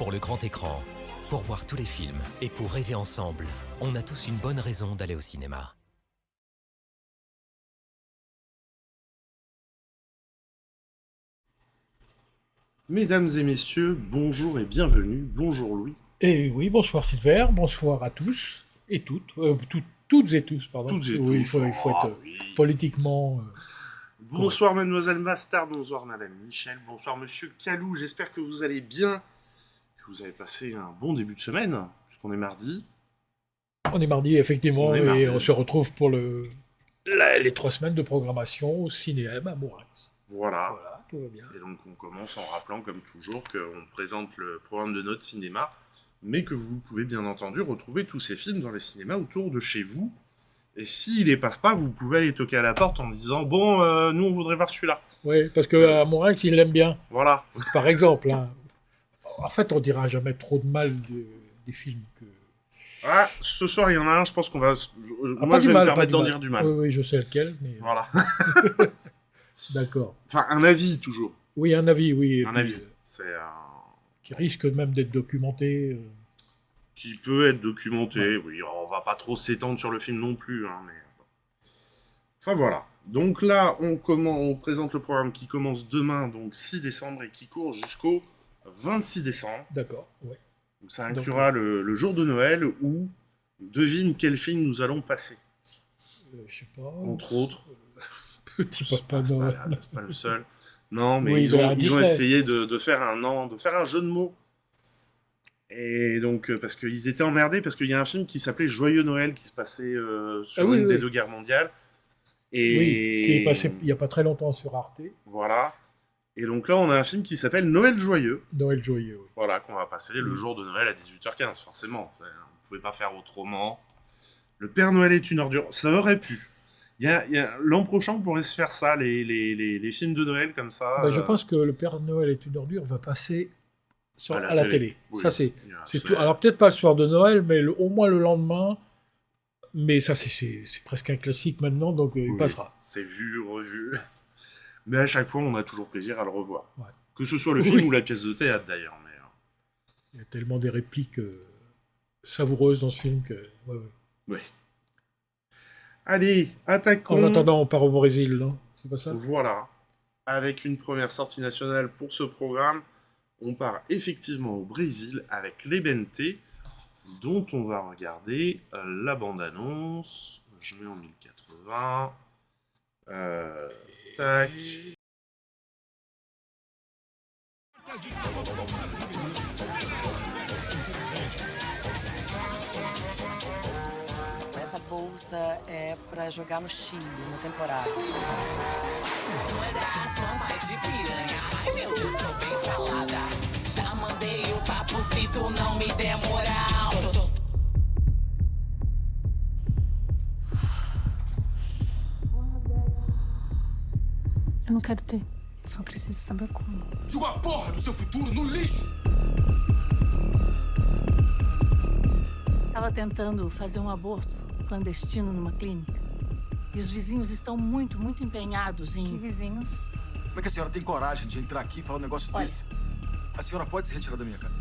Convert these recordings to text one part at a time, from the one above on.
Pour le grand écran, pour voir tous les films et pour rêver ensemble, on a tous une bonne raison d'aller au cinéma. Mesdames et messieurs, bonjour et bienvenue. Bonjour Louis. Et oui, bonsoir Silver, bonsoir à tous et toutes, toutes et tous, pardon. Toutes et oui, tous. il faut être Oui. politiquement. Bonsoir Mademoiselle Master, bonsoir Madame Michel, bonsoir Monsieur Calou. J'espère que vous allez bien, que vous avez passé un bon début de semaine, puisqu'on est mardi. On est mardi, effectivement, On est et mardi. on se retrouve pour les 3 semaines de programmation au cinéma à Moirax. Voilà. Voilà, tout va bien. Et donc on commence en rappelant, comme toujours, qu'on présente le programme de notre cinéma, mais que vous pouvez bien entendu retrouver tous ces films dans les cinémas autour de chez vous. Et s'ils les passent pas, vous pouvez aller toquer à la porte en disant « Bon, nous on voudrait voir celui-là. Oui, parce qu'à Moirax, il l'aime bien, » Voilà. par exemple. Hein. En fait, on dira jamais trop de mal des films que... Ah, ce soir il y en a un, je pense qu'on va... Ah, Moi pas je du vais me mal, permettre pas d'en du dire du mal. Oui, oui, je sais lequel, mais... Voilà. D'accord. Enfin, un avis toujours. Oui, un avis, oui. Et Un puis, avis. C'est qui risque même d'être documenté. qui peut être documenté. Oui, on va pas trop s'étendre sur le film non plus. Hein, mais... Enfin voilà. Donc là, on présente le programme qui commence demain, donc 6 décembre, et qui court jusqu'au 26 décembre. D'accord, ouais. Donc ça inclura le jour de Noël où devine quel film nous allons passer. Je sais pas. Entre autres. Petit Papa Noël. C'est pas le seul. Non, mais Oui, ils ont Disney. essayé de faire un jeu de mots. Et donc, parce qu'ils étaient emmerdés, parce qu'il y a un film qui s'appelait Joyeux Noël qui se passait sur une des 2 guerres mondiales. Et... Oui, qui est passé il n'y a pas très longtemps sur Arte. Voilà. Et donc là, on a un film qui s'appelle Noël Joyeux. Noël Joyeux, oui. Voilà, qu'on va passer le jour de Noël à 18h15, forcément. On ne pouvait pas faire autrement. Le Père Noël est une ordure. Ça aurait pu. L'an prochain, on pourrait se faire ça, les films de Noël comme ça. Bah, je pense que Le Père Noël est une ordure va passer à la télé. Oui. Ça, c'est tout. Alors, peut-être pas le soir de Noël, mais au moins le lendemain. Mais ça, c'est presque un classique maintenant, donc il passera. C'est vu, revu. Mais à chaque fois, on a toujours plaisir à le revoir. Ouais. Que ce soit le film ou la pièce de théâtre, d'ailleurs. Mais... Il y a tellement des répliques savoureuses dans ce film que... Oui. Allez, attaquons. En attendant, on part au Brésil, non? C'est pas ça? Voilà. Avec une première sortie nationale pour ce programme, on part effectivement au Brésil avec Les Bente, dont on va regarder la bande-annonce. Je mets en 1080. Tac. Essa bolsa é pra jogar no Chile, na temporada. De piranha, ai meu Deus, tô bem falada. Já mandei o papo se tu não me der moral. Eu não quero ter, só preciso saber como. Joga a porra do seu futuro no lixo! Tava tentando fazer um aborto clandestino numa clínica. E os vizinhos estão muito, muito empenhados em... Que vizinhos? Como é que a senhora tem coragem de entrar aqui e falar um negócio Olha. desse? A senhora pode se retirar da minha casa.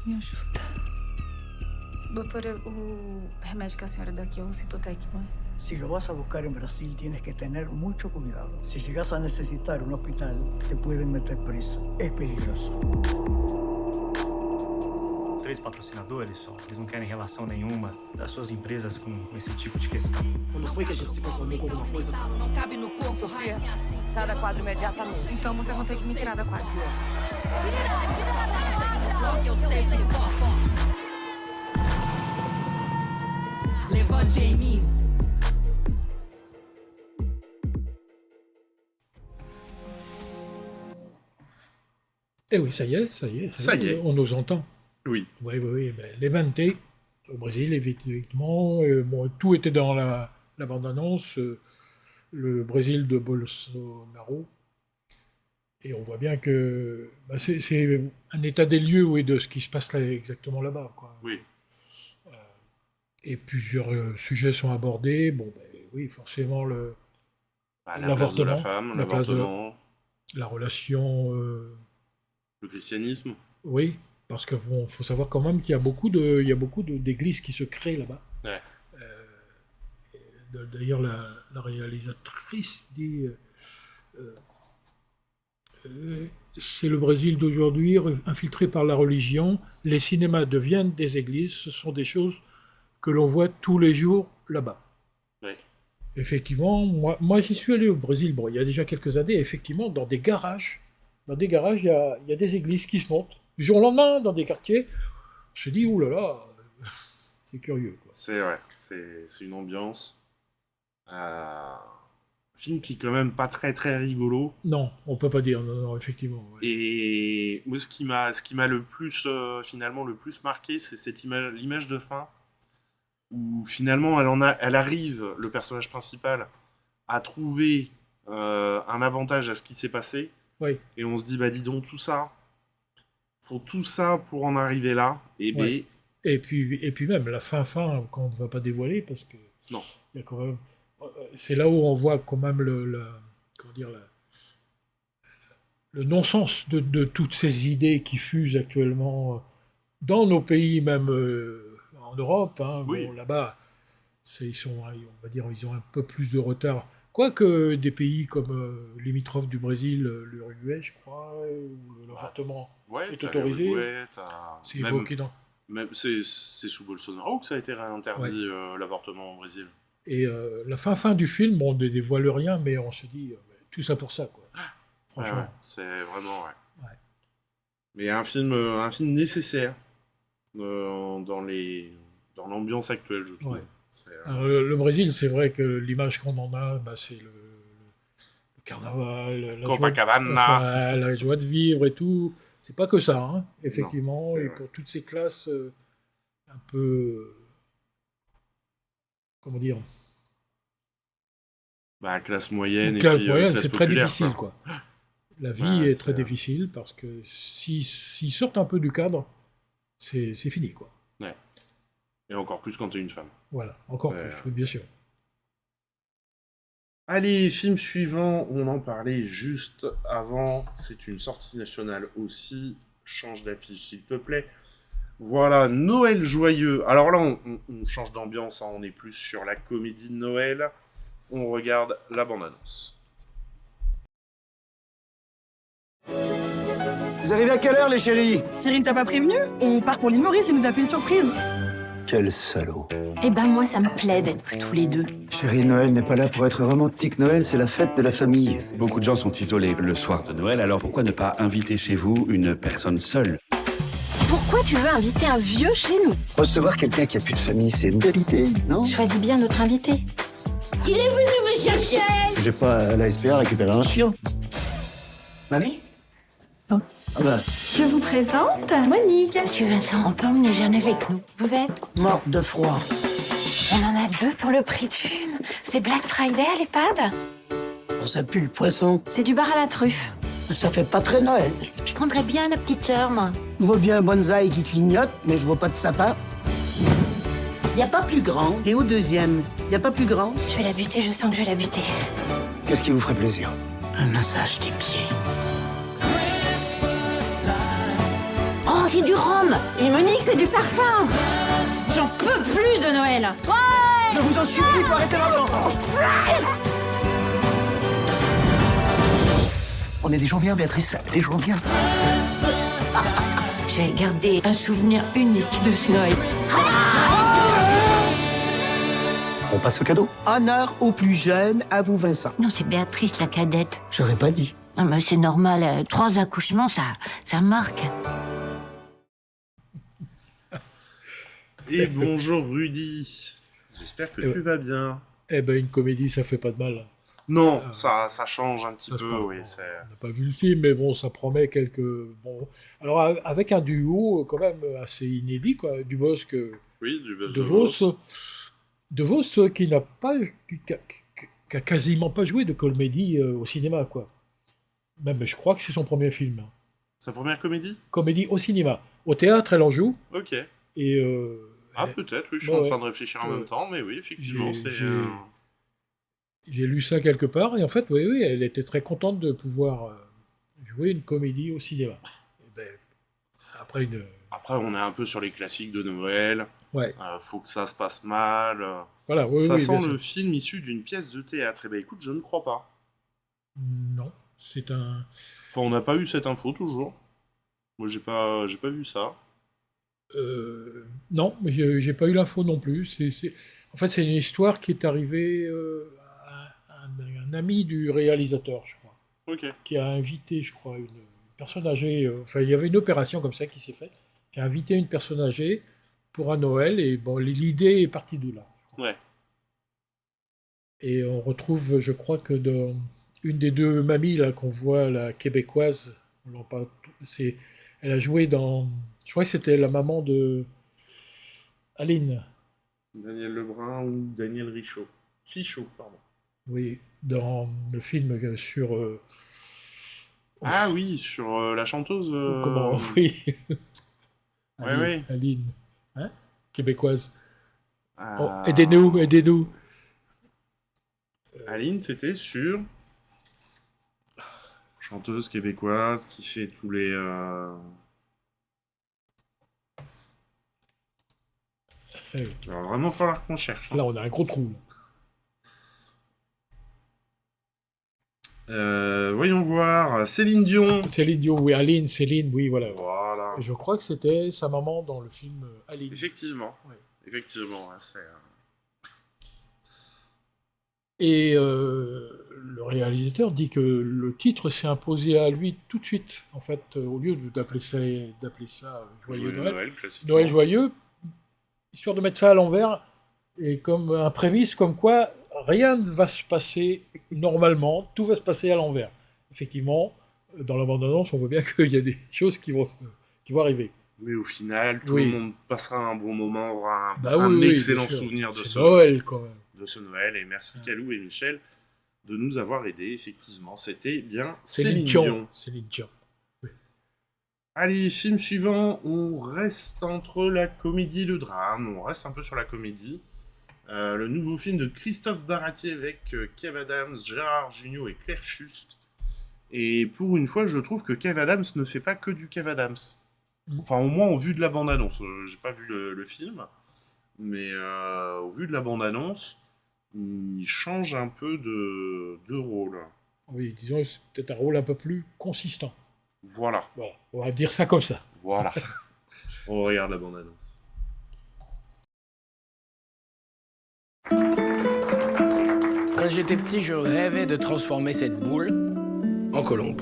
Me ajuda. Doutora, o remédio que a senhora dá aqui é o Citotec, não é? Si lo vas a buscar en Brasil, tienes que tener mucho cuidado. Si llegas a necesitar un hospital, te pueden meter presa. Es peligroso. 3 patrocinadores só. Eles não querem relação nenhuma das suas empresas com esse tipo de questão. Quando foi que a gente se conformou com alguma coisa? Não cabe no corpo, Sofia, sai da quadra imediatamente. Então vocês vão ter que me tirar da quadra. que eu sei que posso. Levante em mim. Eh oui, ça y est, on nous entend. Oui. Oui, ben, Les Bente, au Brésil, effectivement, bon, tout était dans la bande-annonce, le Brésil de Bolsonaro, et on voit bien que c'est un état des lieux, oui, de ce qui se passe là, exactement là-bas, quoi. Oui. Et plusieurs sujets sont abordés, bon, ben, oui, forcément, la place de la femme, l'avortement, la relation... le christianisme. Oui, parce que bon, faut savoir quand même qu'il y a beaucoup d'églises qui se créent là-bas. Ouais. D'ailleurs, la réalisatrice dit c'est le Brésil d'aujourd'hui, infiltré par la religion. Les cinémas deviennent des églises. Ce sont des choses que l'on voit tous les jours là-bas. Oui. Effectivement, moi j'y suis allé au Brésil, bon, il y a déjà quelques années, effectivement, dans des garages, il y a des églises qui se montent. Du jour au lendemain, dans des quartiers, je me dis, ouh là là, c'est curieux, quoi. C'est vrai, c'est une ambiance. Film qui est quand même pas très très rigolo. Non, on peut pas dire, non, effectivement. Ouais. Et moi, ce qui m'a le plus, finalement, le plus marqué, c'est l'image de fin, où finalement, elle arrive, le personnage principal, à trouver un avantage à ce qui s'est passé. Oui. Et on se dit, bah dis donc, faut tout ça pour en arriver là. Et ouais. Et puis même, la fin, qu'on ne va pas dévoiler, parce que... Non. Il y a quand même... C'est là où on voit quand même le non-sens de toutes ces idées qui fusent actuellement dans nos pays, même en Europe. Hein. Oui. Bon, là-bas, on va dire, ils ont un peu plus de retard. Quoique des pays comme limitrophes du Brésil, l'Uruguay, je crois, où l'avortement est autorisé. C'est évoqué dans... C'est sous Bolsonaro que ça a été réinterdit, l'avortement au Brésil. Et la fin du film, on ne dévoile rien, mais on se dit tout ça pour ça, quoi. Franchement. Ouais, c'est vraiment, ouais. Mais un film nécessaire dans l'ambiance actuelle, je trouve. Ouais. Alors, le Brésil, c'est vrai que l'image qu'on en a, c'est le carnaval, la joie de vivre et tout. C'est pas que ça, hein, effectivement. Non, et pour toutes ces classes un peu... Comment dire? Classe moyenne et classe puis moyenne, classe c'est très populaire, difficile, quoi. La vie est très difficile parce que s'ils sortent un peu du cadre, c'est fini, quoi. Ouais. Et encore plus quand t'es une femme. Voilà, encore plus, oui, bien sûr. Allez, film suivant, on en parlait juste avant, c'est une sortie nationale aussi, change d'affiche s'il te plaît. Voilà, Noël joyeux. Alors là, on change d'ambiance, hein, on est plus sur la comédie de Noël. On regarde la bande-annonce. Vous arrivez à quelle heure, les chéris? Cyril t'a pas prévenu? On part pour l'île Maurice, il nous a fait une surprise. Quel salaud. Eh ben moi, ça me plaît d'être tous les deux. Chérie, Noël n'est pas là pour être romantique. Noël, c'est la fête de la famille. Beaucoup de gens sont isolés le soir de Noël, alors pourquoi ne pas inviter chez vous une personne seule? Pourquoi tu veux inviter un vieux chez nous? Recevoir quelqu'un qui a plus de famille, c'est une belle idée, non? Choisis bien notre invité. Il est venu me chercher. J'ai pas à la SPA récupérer un chien. Mamie? Ah bah. Je vous présente Monique. Monsieur Vincent, on peut emmener Jeanne avec nous. Vous êtes? Morte de froid. On en a 2 pour le prix d'une. C'est Black Friday à l'EHPAD. Ça pue le poisson. C'est du bar à la truffe. Ça fait pas très Noël. Je prendrais bien la petite sœur, moi. Je vois bien un bonsaï qui clignote, mais je vois pas de sapin. Y a pas plus grand. Et au deuxième, y a pas plus grand. Je vais la buter, je sens que je vais la buter. Qu'est-ce qui vous ferait plaisir? Un massage des pieds. Oh, c'est du rhum. Et Monique, c'est du parfum. J'en peux plus de Noël. Ouais. Je vous en supplie, il faut arrêter l'argent. On est des gens bien, Béatrice, des gens bien. Je vais garder un souvenir unique de ce Noël. On passe au cadeau. Honneur au plus jeune, à vous Vincent. Non, c'est Béatrice, la cadette. J'aurais pas dit. Non, mais c'est normal, 3 accouchements, ça marque. Et bonjour Rudy. J'espère que tu vas bien. Eh ben, une comédie, ça fait pas de mal. Non, ça change un petit peu, oui. On n'a pas vu le film, mais bon, ça promet quelques... Bon. Alors, avec un duo quand même assez inédit, quoi. Dubosc, oui, Dubosc De Vos qui a quasiment pas joué de comédie au cinéma, quoi. Même, je crois que c'est son premier film. Sa première comédie? Comédie au cinéma. Au théâtre, elle en joue. Ok. Et peut-être, oui, je suis en train de réfléchir en même temps, mais oui, effectivement, J'ai lu ça quelque part, et en fait, oui, elle était très contente de pouvoir jouer une comédie au cinéma. Et ben, Après, on est un peu sur les classiques de Noël. Ouais. Faut que ça se passe mal. Voilà, oui, ça oui, sent bien le sûr. film issu d'une pièce de théâtre. Eh ben écoute, je ne crois pas. Non, c'est un... Enfin, on n'a pas eu cette info, toujours. Moi, j'ai pas vu ça. Non, mais j'ai pas eu l'info non plus. En fait, c'est une histoire qui est arrivée à un ami du réalisateur, je crois. Ok. Qui a invité, je crois, une personne âgée. Enfin, il y avait une opération comme ça qui s'est faite, qui a invité une personne âgée pour un Noël, et bon, l'idée est partie de là. Ouais. Et on retrouve, je crois que dans une des deux mamies là qu'on voit, la québécoise, elle a joué dans, je crois que c'était la maman de Aline. Daniel Lebrun ou Daniel Fichot, pardon. Oui, dans le film sur. Ah oui, sur la chanteuse. Comment oui. Aline, oui. Aline, hein, québécoise. Oh, Ah. aidez-nous. Aline, c'était sur chanteuse québécoise qui fait tous les. Il va vraiment falloir qu'on cherche. Là, on a un gros trou. Voyons voir. Céline Dion. Céline Dion, oui. Aline, Céline, oui, voilà. Voilà. Je crois que c'était sa maman dans le film Aline. Effectivement. Ouais. Effectivement, c'est. Et le réalisateur dit que le titre s'est imposé à lui tout de suite. En fait, au lieu d'appeler ça Joyeux Noël, Noël joyeux, histoire de mettre ça à l'envers, et comme un prémisse comme quoi rien ne va se passer normalement, tout va se passer à l'envers. Effectivement, dans la bande-annonce, on voit bien qu'il y a des choses qui vont arriver. Mais au final, tout le monde passera un bon moment, aura oui, excellent souvenir de ce Noël, quand même. De ce Noël. Et merci Calou et Michel de nous avoir aidés. Effectivement, c'était bien Céline Dion. Céline Dion. Oui. Allez, film suivant. On reste entre la comédie et le drame. On reste un peu sur la comédie. Le nouveau film de Christophe Baratier avec Kev Adams, Gérard Jugnot et Claire Schust. Et pour une fois, je trouve que Kev Adams ne fait pas que du Kev Adams. Enfin, au moins, au vu de la bande-annonce. J'ai pas vu le film. Mais au vu de la bande-annonce, il change un peu de rôle. Oui, disons, c'est peut-être un rôle un peu plus consistant. Voilà. On va dire ça comme ça. Voilà. On regarde la bande-annonce. Quand j'étais petit, je rêvais de transformer cette boule en colombe.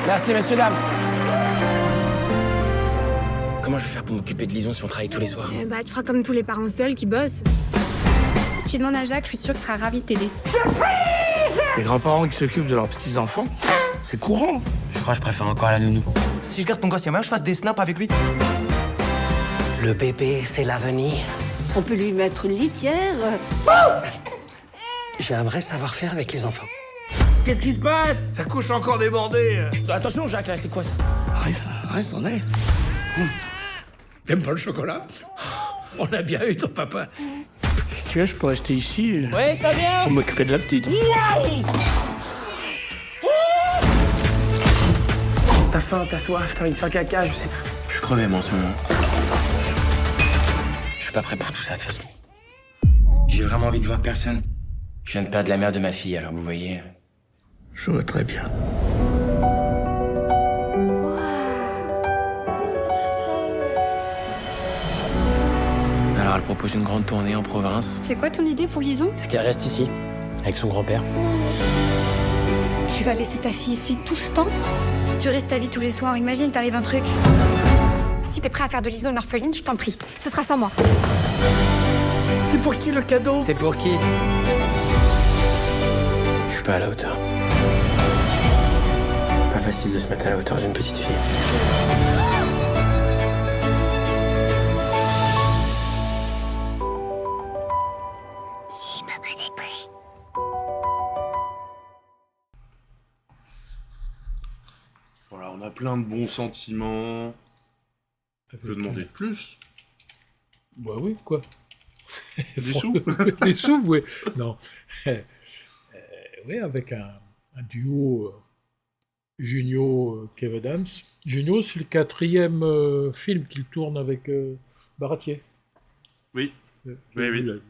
Merci, messieurs, dames. Comment je vais faire pour m'occuper de Lison si on travaille tous les soirs? Tu feras comme tous les parents seuls qui bossent. Si tu demandes à Jacques, je suis sûre qu'il sera ravi de t'aider. Les grands-parents qui s'occupent de leurs petits-enfants, c'est courant. Je crois que je préfère encore la nounou. Si je garde ton gosse, il y a moyen que je fasse des snaps avec lui? Le bébé, c'est l'avenir. On peut lui mettre une litière. J'ai un vrai savoir-faire avec les enfants. Qu'est-ce qui se passe? Sa couche a encore débordé. Attention, Jacques, là, c'est quoi ça? Reste en est. T'aimes pas le chocolat? On a bien eu ton papa. Si tu veux, je peux rester ici. Ouais, ça vient. Pour m'occuper de la petite. Waouh! T'as faim, t'as soif, t'as envie de faire caca, je sais pas. Je suis crevé, moi, en ce moment. Je suis pas prêt pour tout ça, de toute façon. J'ai vraiment envie de voir personne. Je viens de perdre la mère de ma fille, alors vous voyez. Je vois très bien. Alors elle propose une grande tournée en province. C'est quoi ton idée pour Lison? Ce qu'elle reste ici, avec son grand-père. Tu vas laisser ta fille ici tout ce temps? Tu restes ta vie tous les soirs, imagine t'arrive un truc. Si t'es prêt à faire de Lison une orpheline, je t'en prie. Ce sera sans moi. C'est pour qui le cadeau? C'est pour qui? Je suis pas à la hauteur. Pas facile de se mettre à la hauteur d'une petite fille. Si papa est prêt. Voilà, on a plein de bons sentiments. On peut demander de plus. Bah oui, quoi. Des sous? Des sous, oui. Non. Oui, avec un duo Junio, Kev Adams. Junio, c'est le 4e film qu'il tourne avec Baratier. Oui. Oui.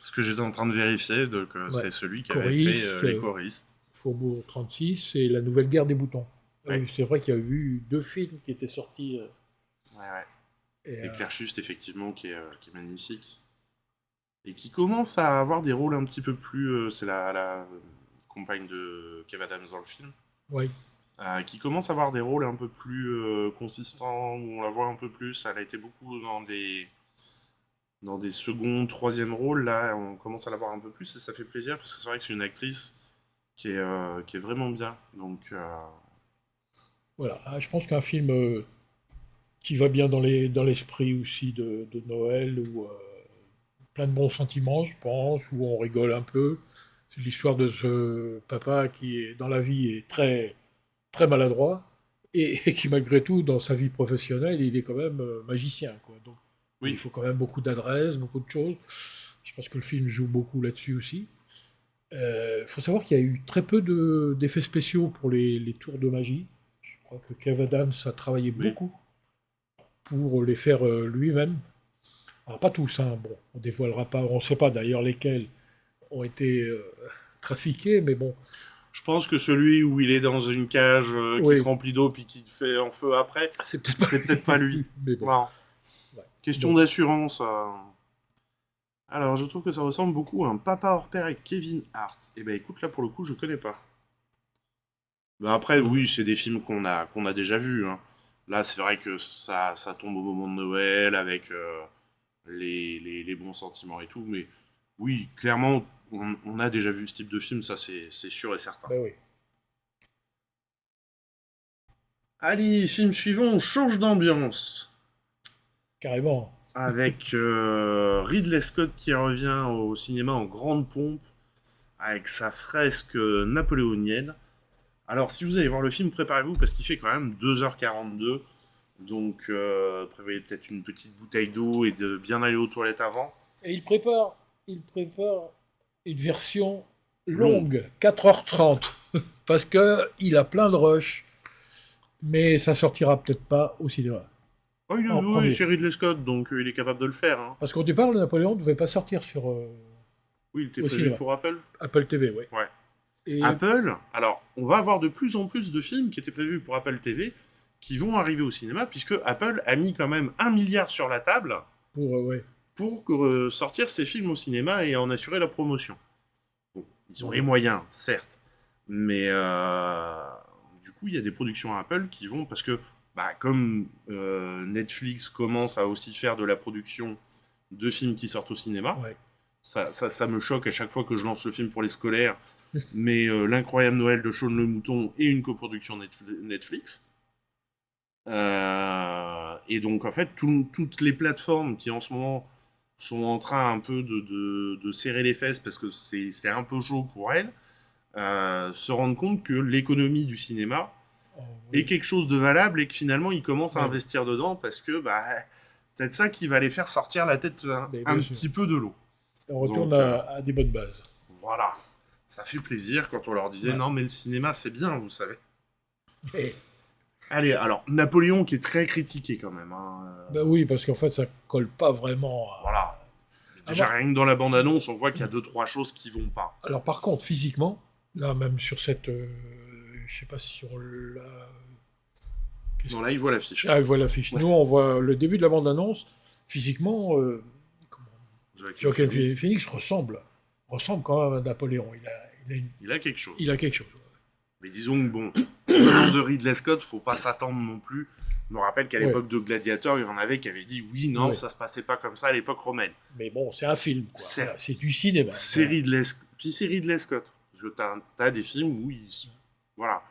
Ce que j'étais en train de vérifier, donc c'est celui qui avait fait Les choristes. Faubourg 36 et La Nouvelle Guerre des Boutons. Ouais. C'est vrai qu'il y a eu 2 films qui étaient sortis. Et Claire Schust, effectivement, qui est magnifique. Et qui commence à avoir des rôles un petit peu plus... c'est la compagne de Kev Adams dans le film. Oui. Qui commence à avoir des rôles un peu plus consistants, où on la voit un peu plus. Elle a été beaucoup dans des seconds, troisième rôles. Là, on commence à la voir un peu plus et ça fait plaisir parce que c'est vrai que c'est une actrice qui est vraiment bien. Donc, voilà, je pense qu'un film qui va bien dans l'esprit aussi de Noël, où plein de bons sentiments, je pense, où on rigole un peu. C'est l'histoire de ce papa qui, dans la vie, est très, très maladroit et qui, malgré tout, dans sa vie professionnelle, il est quand même magicien, quoi. Donc, il faut quand même beaucoup d'adresse, beaucoup de choses. Je pense que le film joue beaucoup là-dessus aussi. Il faut savoir qu'il y a eu très peu d'effets spéciaux pour les tours de magie. Je crois que Kev Adams a travaillé beaucoup pour les faire lui-même. Alors pas tous, hein. Bon, on dévoilera pas, on ne sait pas d'ailleurs lesquels ont été trafiqués, mais bon. Je pense que celui où il est dans une cage qui se remplit d'eau puis qui te fait en feu après, c'est peut-être pas lui. Mais bon. Non. Question d'assurance. Alors, je trouve que ça ressemble beaucoup à un papa hors pair avec Kevin Hart. Eh ben, écoute, là, pour le coup, je connais pas. Ben après, oui, c'est des films qu'on a déjà vus. Hein. Là, c'est vrai que ça tombe au moment de Noël, avec les bons sentiments et tout. Mais oui, clairement, on a déjà vu ce type de film, ça, c'est sûr et certain. Ben oui. Allez, film suivant, on change d'ambiance. Carrément. Avec Ridley Scott qui revient au cinéma en grande pompe, avec sa fresque napoléonienne. Alors, si vous allez voir le film, préparez-vous, parce qu'il fait quand même 2h42. Donc, prévoyez peut-être une petite bouteille d'eau et de bien aller aux toilettes avant. Et il prépare une version longue, 4h30, parce qu'il a plein de rush, mais ça sortira peut-être pas au cinéma. Oui, c'est Ridley Scott, donc il est capable de le faire. Hein. Parce qu'au départ, le Napoléon ne devait pas sortir sur... oui, il était prévu pour Apple. Apple TV, oui. Ouais. Et... Apple, alors, on va avoir de plus en plus de films qui étaient prévus pour Apple TV, qui vont arriver au cinéma, puisque Apple a mis quand même 1 milliard sur la table pour sortir ses films au cinéma et en assurer la promotion. Bon, ils ont les moyens, certes, mais du coup, il y a des productions à Apple qui vont, parce que comme Netflix commence à aussi faire de la production de films qui sortent au cinéma, ça me choque à chaque fois que je lance le film pour les scolaires, mais L'Incroyable Noël de Shaun le Mouton est une coproduction Netflix. Et donc, en fait, toutes les plateformes qui, en ce moment, sont en train un peu de serrer les fesses parce que c'est un peu chaud pour elles, se rendent compte que l'économie du cinéma est quelque chose de valable et que finalement ils commencent à investir dedans parce que peut-être ça qui va les faire sortir la tête un petit peu de l'eau. On retourne à des bonnes bases. Voilà, ça fait plaisir quand on leur disait non mais le cinéma c'est bien, vous savez. Allez, alors Napoléon qui est très critiqué quand même. Hein. Oui, parce qu'en fait ça colle pas vraiment. Voilà. Déjà rien que dans la bande-annonce on voit qu'il y a 2-3 choses qui vont pas. Alors par contre physiquement, là même sur cette... je sais pas si on l'a... Non, là, il voit l'affiche. Ah, il voit l'affiche. Nous, on voit le début de la bande-annonce. Physiquement, Joaquin Phoenix ressemble quand même à Napoléon. Il a quelque chose. Il a quelque chose. Mais disons que, bon, venant de Ridley Scott, faut pas s'attendre non plus. Je me rappelle qu'à l'époque de Gladiator, il y en avait qui avaient dit oui, non, ça se passait pas comme ça à l'époque romaine. Mais bon, c'est un film, quoi. C'est du cinéma. C'est Ridley Scott. T'as des films où voilà.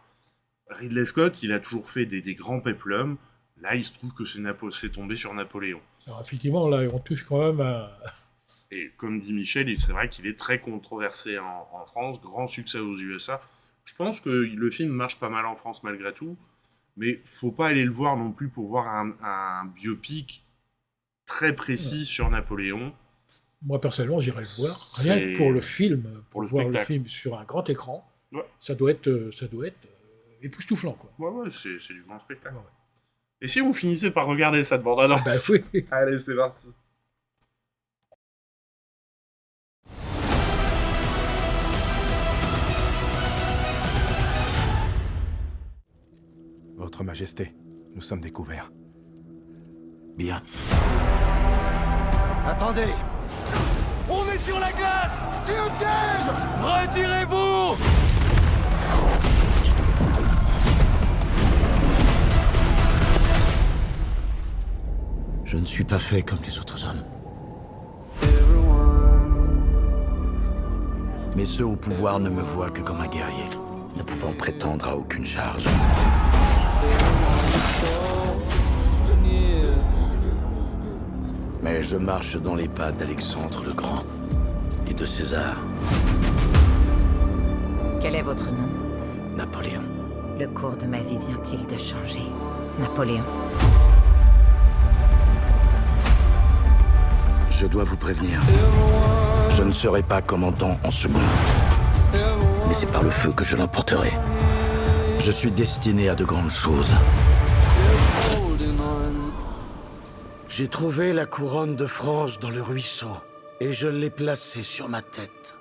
Ridley Scott, il a toujours fait des grands péplums. Là, il se trouve que c'est tombé sur Napoléon. Alors, effectivement, là, on touche quand même à... Et comme dit Michel, c'est vrai qu'il est très controversé en France, grand succès aux USA. Je pense que le film marche pas mal en France malgré tout, mais faut pas aller le voir non plus pour voir un biopic très précis sur Napoléon. Moi, personnellement, j'irai le voir. Rien que pour le film, pour voir le film sur un grand écran, ça doit être époustouflant, quoi. Ouais, c'est du grand spectacle. Ouais. Et si on finissait par regarder cette bande-annonce? Bah oui. Allez, c'est parti. Votre Majesté, nous sommes découverts. Bien. Attendez! On est sur la glace! C'est un piège! Retirez-vous! Je ne suis pas fait comme les autres hommes. Mais ceux au pouvoir ne me voient que comme un guerrier, ne pouvant prétendre à aucune charge. Mais je marche dans les pas d'Alexandre le Grand et de César. Quel est votre nom? Napoléon. Le cours de ma vie vient-il de changer? Napoléon. Je dois vous prévenir. Je ne serai pas commandant en second. Mais c'est par le feu que je l'emporterai. Je suis destiné à de grandes choses. J'ai trouvé la couronne de France dans le ruisseau et je l'ai placée sur ma tête.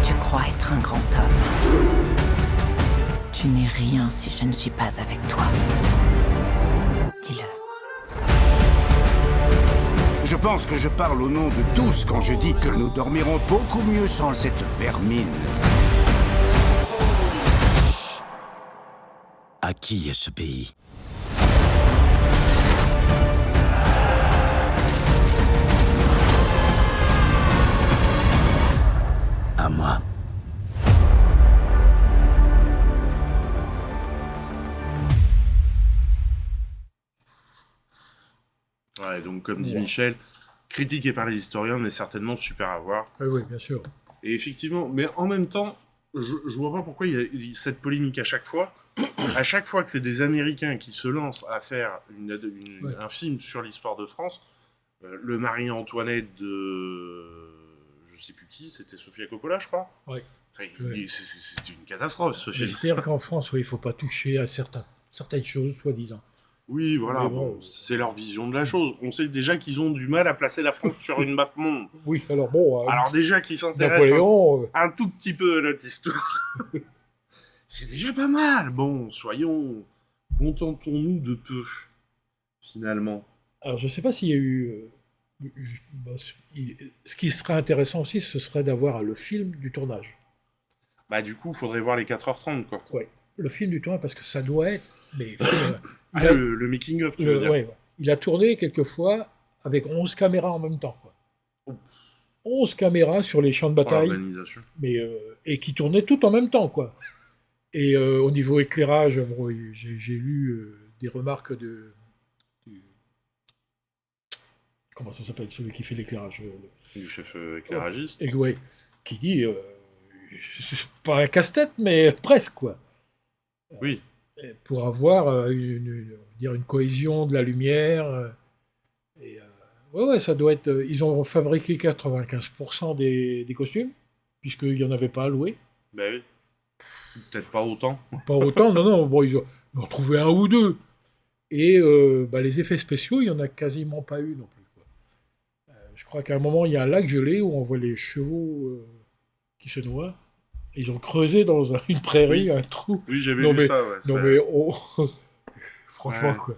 Tu crois être un grand homme. Tu n'es rien si je ne suis pas avec toi. Dis-le. Je pense que je parle au nom de tous quand je dis que nous dormirons beaucoup mieux sans cette vermine. À qui est ce pays ? À moi. Ouais, donc comme dit Michel, critiqué par les historiens, mais certainement super à voir. Oui, bien sûr. Et effectivement, mais en même temps, je vois pas pourquoi il y a cette polémique à chaque fois. À chaque fois que c'est des Américains qui se lancent à faire un film sur l'histoire de France, le Marie-Antoinette de... je sais plus qui, c'était Sofia Coppola, je crois. Oui. Enfin, c'est une catastrophe, ce film. C'est-à-dire qu'en France, il ne faut pas toucher à certaines choses, soi-disant. Oui, voilà, bon, c'est leur vision de la chose. On sait déjà qu'ils ont du mal à placer la France sur une map monde. Oui, alors bon... alors déjà qu'ils s'intéressent un tout petit peu à notre histoire, c'est déjà pas mal. Bon, contentons-nous de peu, finalement. Alors, je ne sais pas s'il y a eu... ce qui serait intéressant aussi, ce serait d'avoir le film du tournage. Bah du coup, il faudrait voir les 4h30, quoi. Oui, le film du tournage, parce que ça doit être... Mais, le making-of, tu veux dire. Ouais. Il a tourné quelquefois avec 11 caméras en même temps. Quoi. 11 caméras sur les champs de bataille, et qui tournaient tout en même temps. Quoi. Et au niveau éclairage, j'ai lu des remarques du... Comment ça s'appelle, celui qui fait l'éclairage Du chef éclairagiste. Qui dit, c'est pas un casse-tête, mais presque, quoi. Oui. Pour avoir une cohésion de la lumière. Ça doit être... Ils ont fabriqué 95% des costumes, puisqu'il n'y en avait pas à louer. Ben oui. Peut-être pas autant. Pas autant, non. Bon, ils ont trouvé un ou deux. Et les effets spéciaux, il n'y en a quasiment pas eu non plus. Quoi. Je crois qu'à un moment, il y a un lac gelé où on voit les chevaux qui se noient. Ils ont creusé dans une prairie un trou. Oui, j'avais vu ça. Ouais, franchement, quoi.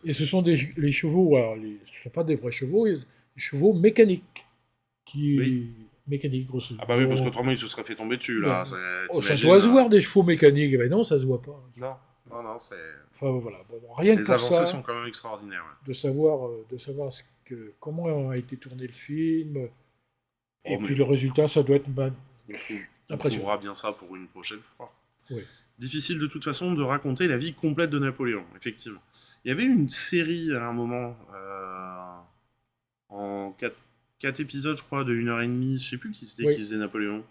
Et ce sont les chevaux, alors ce ne sont pas des vrais chevaux, des chevaux mécaniques. Mécaniques, grosso modo. Ah bah oui, parce qu'autrement, ils se seraient fait tomber dessus, là. Ça doit se voir, des chevaux mécaniques. Mais non, ça se voit pas. Non, c'est... Enfin, voilà. Rien que pour ça... Les avancées sont quand même extraordinaires. Ouais. De savoir comment a été tourné le film. Et puis le résultat, ça doit être... On trouvera bien ça pour une prochaine fois. Oui. Difficile de toute façon de raconter la vie complète de Napoléon, effectivement. Il y avait une série à un moment, en 4 épisodes, je crois, de 1h30, je sais plus qui c'était qui faisait Napoléon.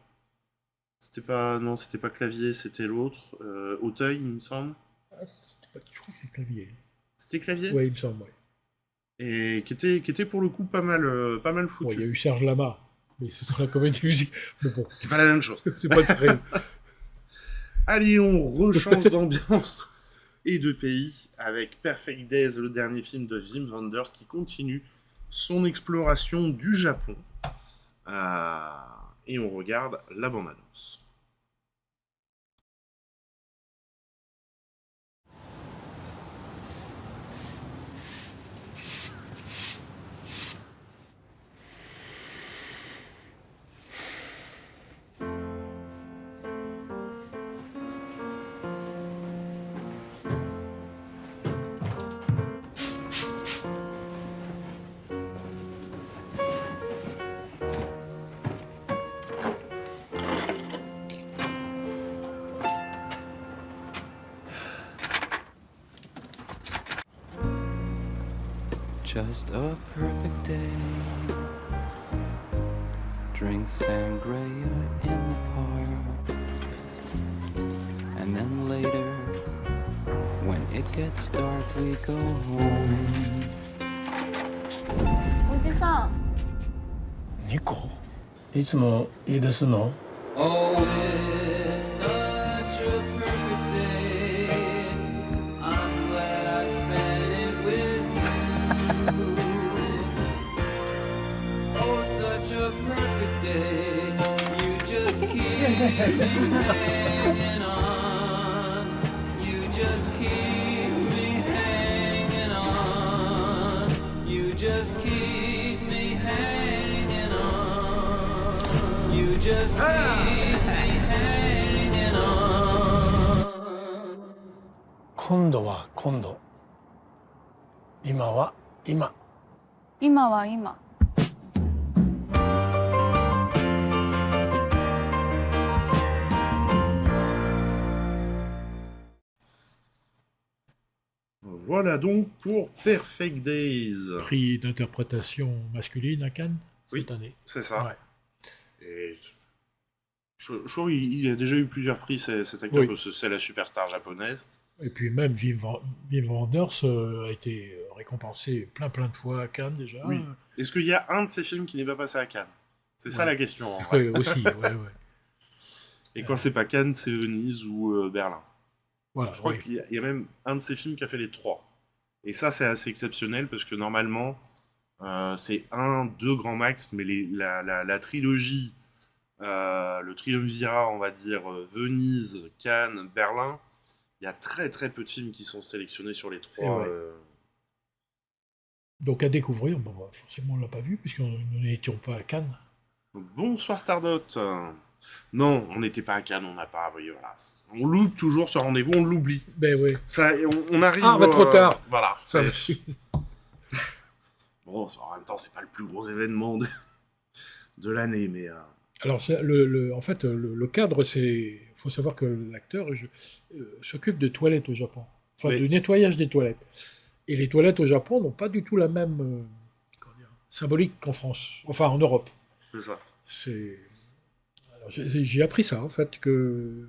C'était pas Clavier, c'était l'autre, Auteuil, il me semble. Je crois que c'est Clavier. C'était Clavier ? Oui, il me semble, oui. Et qui était pour le coup pas mal foutu. Il y a eu Serge Lama. Mais c'est la comédie musique. Mais bon. C'est pas la même chose. C'est pas très... Allez, on rechange d'ambiance et de pays avec Perfect Days, le dernier film de Wim Wenders qui continue son exploration du Japon. Et on regarde la bande-annonce. Just a perfect day. Drink sangria in the park. And then later, when it gets dark, we go home. おじさん。ニコ、いつもいいですの？ Oh, it's such a perfect day. I'm glad I spent it with you. Oh, such a perfect day. You just keep me hanging on. You just keep me hanging on. You just keep me hanging on. You just keep me hanging on. 今度は今度。今は今。今は今。Voilà donc pour Perfect Days. Prix d'interprétation masculine à Cannes Oui, cette année. c'est ça. Ouais. Et je crois qu'il a déjà eu plusieurs prix, cet acteur, Oui. parce que c'est la superstar japonaise. Et puis même Wim Wenders a été récompensé plein de fois à Cannes déjà. Oui. Est-ce qu'il y a un de ces films qui n'est pas passé à Cannes? C'est ça Ouais. la question. En vrai. Oui, aussi, ouais. Et quand c'est pas Cannes, c'est Venise ou Berlin. Voilà, je crois oui. qu'il y a même un de ces films qui a fait les trois. Et ça, c'est assez exceptionnel parce que normalement, c'est 1-2 grands max, mais la trilogie, le triumvirat, on va dire Venise, Cannes, Berlin, il y a très peu de films qui sont sélectionnés sur les trois. Ouais. Donc à découvrir, bon, bah, forcément on l'a pas vu puisque nous n'étions pas à Cannes. Bonsoir Tardotte. Non, on n'était pas à Cannes, on n'a pas. Oui, voilà. On loupe toujours ce rendez-vous, on l'oublie. Ben oui. Ça, on arrive. Ah, trop tard. Voilà. Ça Bon, en même temps, c'est pas le plus gros événement de l'année, mais. Alors en fait, le cadre, c'est. Il faut savoir que l'acteur s'occupe de toilettes au Japon. Enfin, Oui. du nettoyage des toilettes. Et les toilettes au Japon n'ont pas du tout la même symbolique qu'en France. Enfin, en Europe. C'est ça. Alors, j'ai appris ça, en fait, que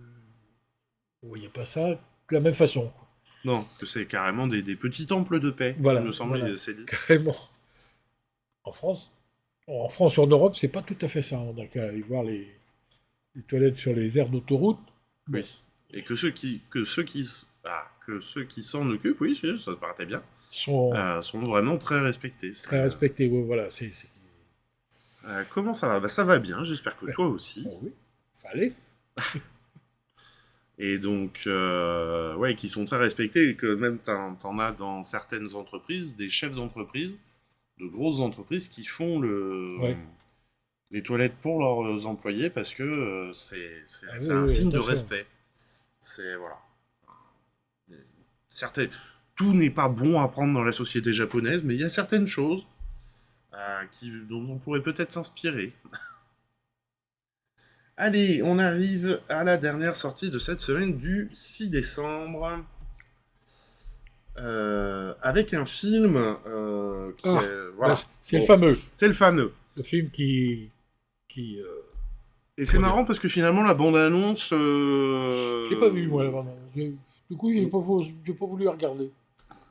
vous voyez pas ça de la même façon. Non, que c'est carrément des petits temples de paix, Voilà, il me semble, voilà, c'est dit. carrément. En France, en Europe, c'est pas tout à fait ça. On n'a qu'à aller voir les toilettes sur les aires d'autoroute. Oui. Et que ceux qui s'en occupent, oui, ça paraît bien, sont vraiment très respectés. Très respectés, ouais, voilà. Comment ça va? Bah, ça va bien, j'espère que toi aussi. Oui, fallait. Et donc, ouais, qui sont très respectés, et que même t'en as dans certaines entreprises, des chefs d'entreprise, de grosses entreprises, qui font les toilettes pour leurs employés parce que c'est un signe de respect. C'est, voilà. Tout n'est pas bon à prendre dans la société japonaise, mais il y a certaines choses dont on pourrait peut-être s'inspirer. Allez, on arrive à la dernière sortie de cette semaine du 6 décembre. Avec un film qui est, voilà. C'est le fameux. C'est le fameux. Le film qui et c'est marrant parce que finalement la bande-annonce... J'ai pas vu, moi, la bande-annonce. Du coup, j'ai pas voulu regarder.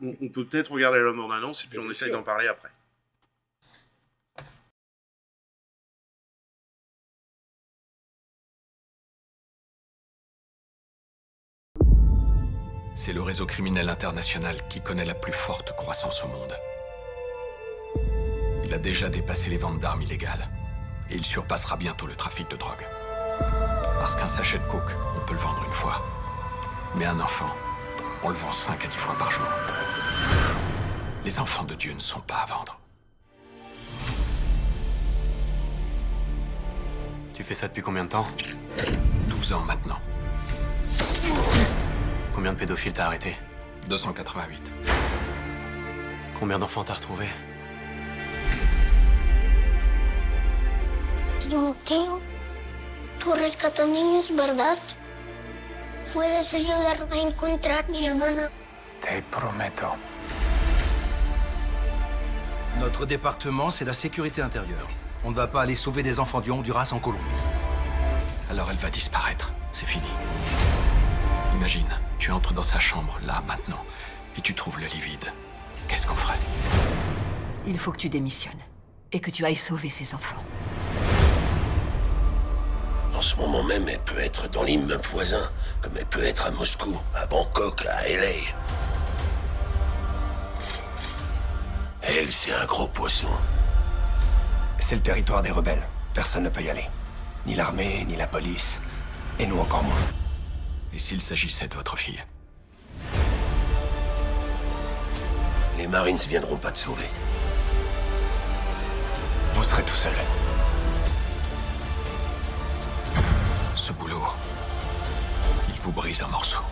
On peut peut-être regarder la bande-annonce et puis on essaye d'en parler après. C'est le réseau criminel international qui connaît la plus forte croissance au monde. Il a déjà dépassé les ventes d'armes illégales. Et il surpassera bientôt le trafic de drogue. Parce qu'un sachet de coke, on peut le vendre une fois. Mais un enfant, on le vend 5 à 10 fois par jour. Les enfants de Dieu ne sont pas à vendre. Tu fais ça depuis combien de temps? 12 ans maintenant. Combien de pédophiles t'as arrêté? 288. Combien d'enfants t'as retrouvé? Timoteo, tú rescatas niños, ¿verdad? ¿Puedes ayudarme a encontrar a mi hermana? Te prometo. Notre département, c'est la sécurité intérieure. On ne va pas aller sauver des enfants du Honduras en Colombie. Alors elle va disparaître. C'est fini. Imagine, tu entres dans sa chambre, là, maintenant, et tu trouves le lit vide. Qu'est-ce qu'on ferait? Il faut que tu démissionnes et que tu ailles sauver ces enfants. En ce moment même, elle peut être dans l'immeuble voisin, comme elle peut être à Moscou, à Bangkok, à LA. Elle, c'est un gros poisson. C'est le territoire des rebelles. Personne ne peut y aller. Ni l'armée, ni la police. Et nous encore moins. Et s'il s'agissait de votre fille? Les Marines viendront pas te sauver. Vous serez tout seul. Ce boulot, il vous brise en morceaux.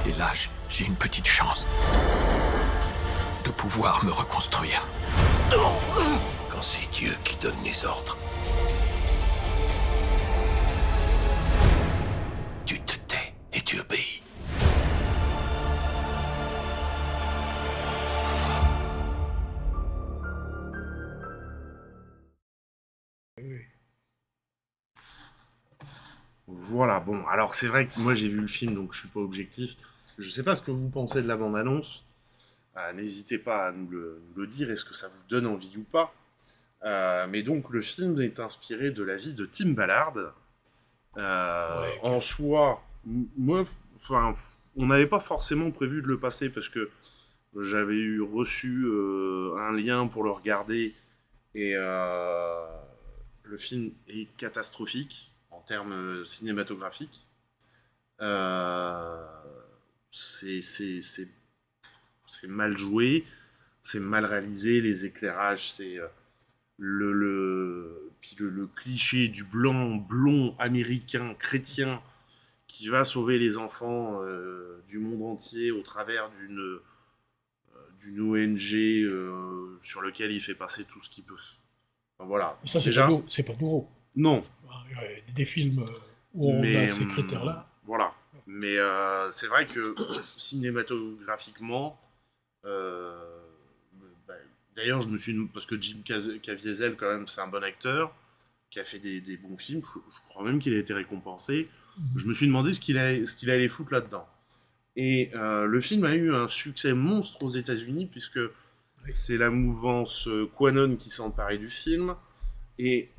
Et là, j'ai une petite chance de pouvoir me reconstruire. Quand c'est Dieu qui donne les ordres. Tu te tais et tu obéis. Voilà, bon, alors c'est vrai que moi j'ai vu le film, donc je suis pas objectif. Je sais pas ce que vous pensez de la bande-annonce. N'hésitez pas à nous le dire, est-ce que ça vous donne envie ou pas. Mais donc le film est inspiré de la vie de Tim Ballard. En soi, moi, enfin, on n'avait pas forcément prévu de le passer parce que j'avais reçu un lien pour le regarder et le film est catastrophique en termes cinématographiques. C'est mal joué, c'est mal réalisé, les éclairages, c'est puis le cliché du blanc, blond, américain, chrétien, qui va sauver les enfants du monde entier au travers d'une ONG sur lequel il fait passer tout ce qu'il peut. Enfin, voilà. Ça, c'est pas nouveau. Non. Il y a des films où on a ces critères-là. Voilà. Mais c'est vrai que cinématographiquement, d'ailleurs, je me suis... Parce que Jim Caviezel, quand même, c'est un bon acteur, qui a fait des bons films. Je crois même qu'il a été récompensé. Je me suis demandé ce qu'il allait foutre là-dedans. Et le film a eu un succès monstre aux États-Unis, puisque c'est la mouvance QAnon qui s'est emparée du film. Et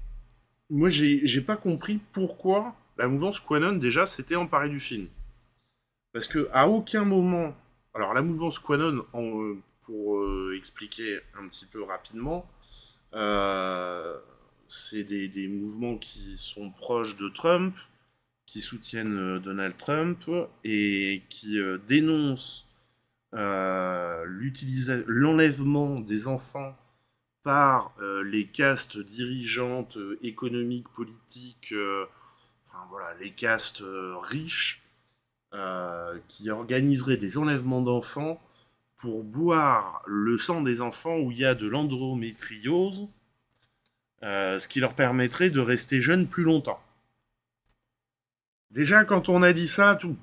moi, j'ai pas compris pourquoi la mouvance QAnon, déjà, s'était emparée du film. Parce qu'à aucun moment... Alors, la mouvance QAnon, pour expliquer un petit peu rapidement, c'est des mouvements qui sont proches de Trump, qui soutiennent Donald Trump, et qui dénoncent l'enlèvement des enfants par les castes dirigeantes économiques, politiques, enfin voilà, les castes riches, qui organiseraient des enlèvements d'enfants pour boire le sang des enfants où il y a de l'endométriose, ce qui leur permettrait de rester jeunes plus longtemps. Déjà, quand on a dit ça, tout...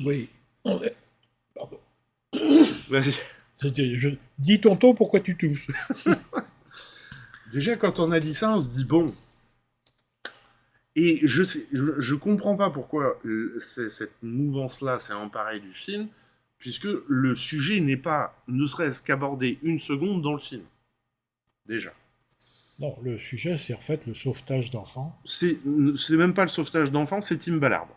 Oui. Pardon. Vas-y. Dis tonton, pourquoi tu tousses? Déjà, quand on a dit ça, on se dit bon. Et je comprends pas pourquoi cette mouvance-là s'est emparée du film, puisque le sujet n'est pas, ne serait-ce qu'abordé une seconde dans le film. Déjà. Non, le sujet, c'est en fait le sauvetage d'enfants. C'est même pas le sauvetage d'enfants, c'est Tim Ballard.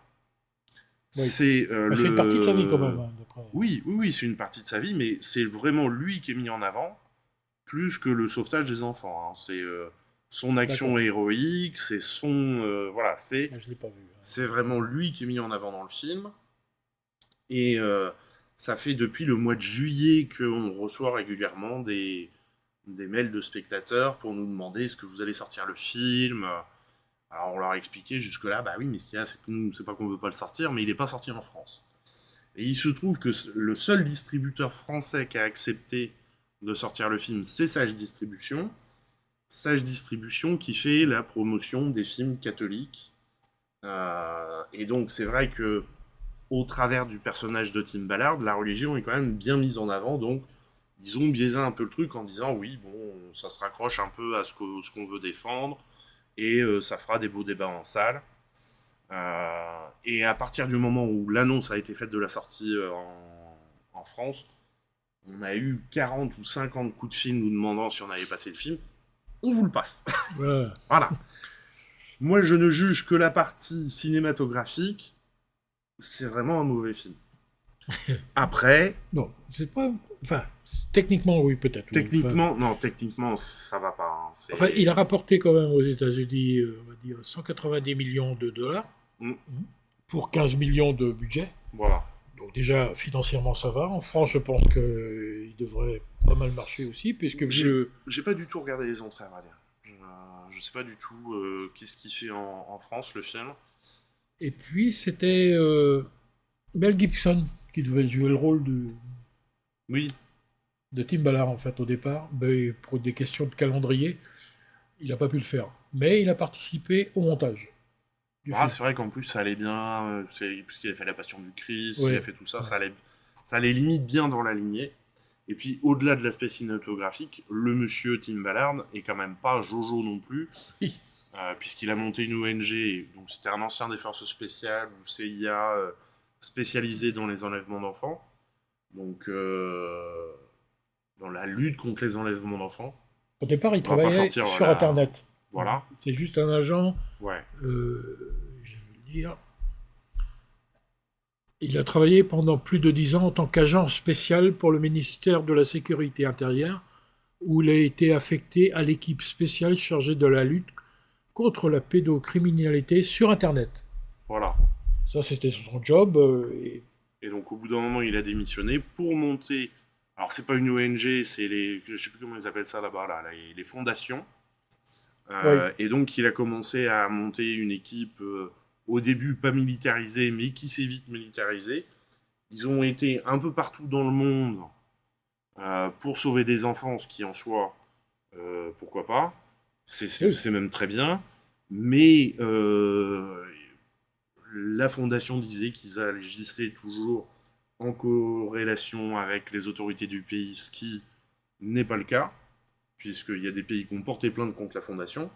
Oui. C'est c'est une partie de sa vie quand même. Hein, oui, c'est une partie de sa vie, mais c'est vraiment lui qui est mis en avant, plus que le sauvetage des enfants. Hein. C'est son action héroïque, c'est son... voilà, c'est... Je l'ai pas vu. Hein. C'est vraiment lui qui est mis en avant dans le film. Et ça fait depuis le mois de juillet qu'on reçoit régulièrement des mails de spectateurs pour nous demander est-ce que vous allez sortir le film. Alors on leur a expliqué jusque-là, bah oui, mais ce qu'il y a, c'est que nous, c'est pas qu'on veut pas le sortir, mais il n'est pas sorti en France. Et il se trouve que le seul distributeur français qui a accepté de sortir le film, c'est Sage Distribution. Sage Distribution qui fait la promotion des films catholiques. Et donc c'est vrai que au travers du personnage de Tim Ballard, la religion est quand même bien mise en avant, donc ils ont biaisé un peu le truc en disant oui, bon, ça se raccroche un peu à ce qu'on veut défendre, et ça fera des beaux débats en salle. Et à partir du moment où l'annonce a été faite de la sortie en France, on a eu 40 ou 50 coups de fil nous demandant si on avait passé le film. On vous le passe. Ouais. Voilà. Moi, je ne juge que la partie cinématographique. C'est vraiment un mauvais film. Après... Non, c'est pas... Enfin, techniquement, oui, peut-être. Techniquement, enfin... non, techniquement, ça va pas. Hein. Enfin, il a rapporté quand même aux États-Unis, on va dire, 190 millions de dollars pour 15 millions de budget. Voilà. Donc déjà, financièrement, ça va. En France, je pense qu'il devrait pas mal marcher aussi, puisque... J'ai pas du tout regardé les entrées, à vrai dire. Je sais pas du tout qu'est-ce qu'il fait en France, le film. Et puis, c'était Mel Gibson qui devait jouer le rôle de Tim Ballard, en fait, au départ. Mais pour des questions de calendrier, il n'a pas pu le faire. Mais il a participé au montage. C'est vrai qu'en plus, ça allait bien, puisqu'il a fait La Passion du Christ, il a fait tout ça, ça allait limite bien dans la lignée. Et puis, au-delà de l'aspect cinématographique, le monsieur Tim Ballard est quand même pas Jojo non plus. Oui. Puisqu'il a monté une ONG, donc c'était un ancien des forces spéciales ou CIA spécialisé dans les enlèvements d'enfants, donc dans la lutte contre les enlèvements d'enfants. Au départ, il travaillait sur Internet. Voilà. C'est juste un agent. Ouais. Je vais le dire. Il a travaillé pendant plus de 10 ans en tant qu'agent spécial pour le ministère de la Sécurité intérieure, où il a été affecté à l'équipe spéciale chargée de la lutte contre la pédocriminalité sur Internet. Voilà. Ça, c'était son job. Et donc, au bout d'un moment, il a démissionné pour monter... Alors, c'est pas une ONG, c'est les... Je sais plus comment ils appellent ça là-bas, là, les fondations. Oui. Et donc, il a commencé à monter une équipe, au début pas militarisée, mais qui s'est vite militarisée. Ils ont été un peu partout dans le monde pour sauver des enfants, ce qui en soi, pourquoi pas. C'est même très bien, mais la fondation disait qu'ils agissaient toujours en corrélation avec les autorités du pays, ce qui n'est pas le cas, puisqu'il y a des pays qui ont porté plainte contre la fondation,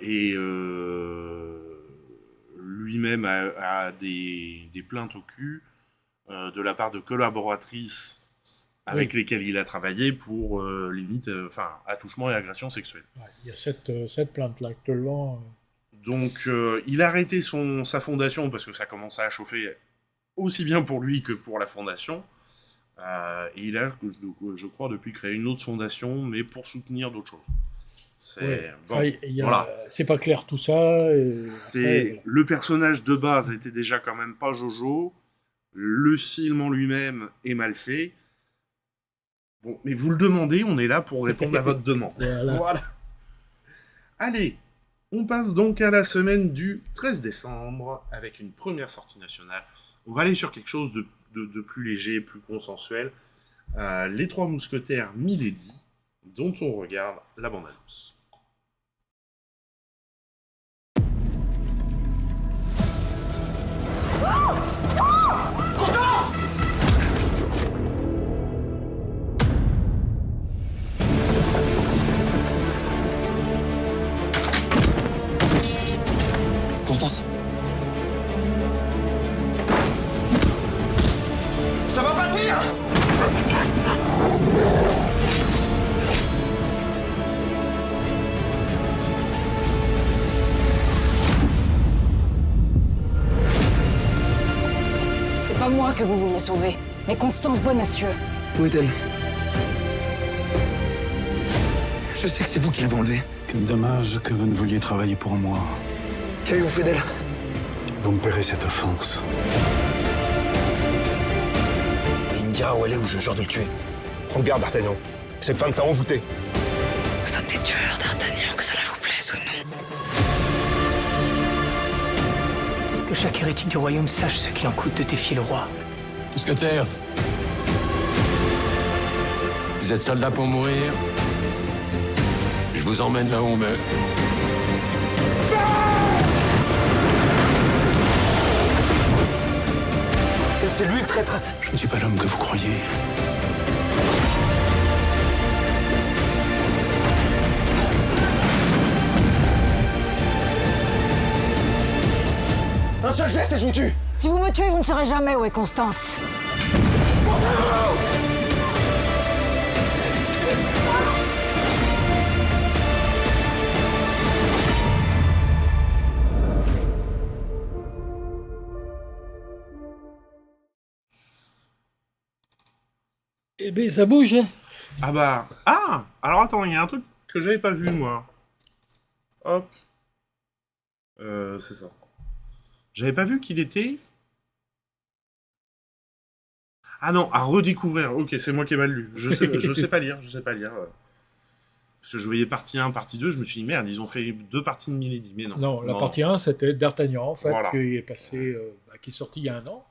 et lui-même a des plaintes au cul de la part de collaboratrices avec lesquels il a travaillé pour limite, attouchement et agression sexuelle. Ouais, il y a cette plainte-là actuellement. Donc, il a arrêté sa fondation parce que ça commençait à chauffer aussi bien pour lui que pour la fondation. Et il a, je crois, depuis créé une autre fondation, mais pour soutenir d'autres choses. C'est pas clair tout ça. Le personnage de base était déjà quand même pas Jojo. Le film en lui-même est mal fait. Bon, mais vous le demandez, on est là pour répondre à votre demande. Voilà. Allez, on passe donc à la semaine du 13 décembre, avec une première sortie nationale. On va aller sur quelque chose de plus léger, plus consensuel. Les Trois Mousquetaires Milady, dont on regarde la bande-annonce. Constance. Ça va pas tenir. moi que vous vouliez sauver, mais Constance Bonacieux. Où est-elle? Je sais que c'est vous qui l'avez enlevée. Quel dommage que vous ne vouliez travailler pour moi. Qu'avez-vous fait d'elle? Vous me paierez cette offense. Il me dira où elle est ou je jure de le tuer. Prends garde, D'Artagnan. Cette femme t'a envoûté. Nous sommes des tueurs, d'Artagnan, que cela vous plaise ou non. Que chaque hérétique du royaume sache ce qu'il en coûte de défier le roi. Mousquetaire, vous êtes soldat pour mourir. Je vous emmène là où on meurt. C'est lui le traître. Je ne suis pas l'homme que vous croyez. Un seul geste et je vous tue. Si vous me tuez, vous ne saurez jamais où est Constance. Eh ben, ça bouge, hein. Ah bah... Ah! Alors attends, il y a un truc que j'avais pas vu, moi. Hop. C'est ça. J'avais pas vu qu'il était... Ah non, à redécouvrir. Ok, c'est moi qui ai mal lu. Je sais pas lire, Parce que je voyais partie 1, partie 2, je me suis dit, merde, ils ont fait 2 parties de Milady, mais non. Non, la partie 1, c'était D'Artagnan, en fait, Voilà. qui est passé... qui est sorti il y a un an.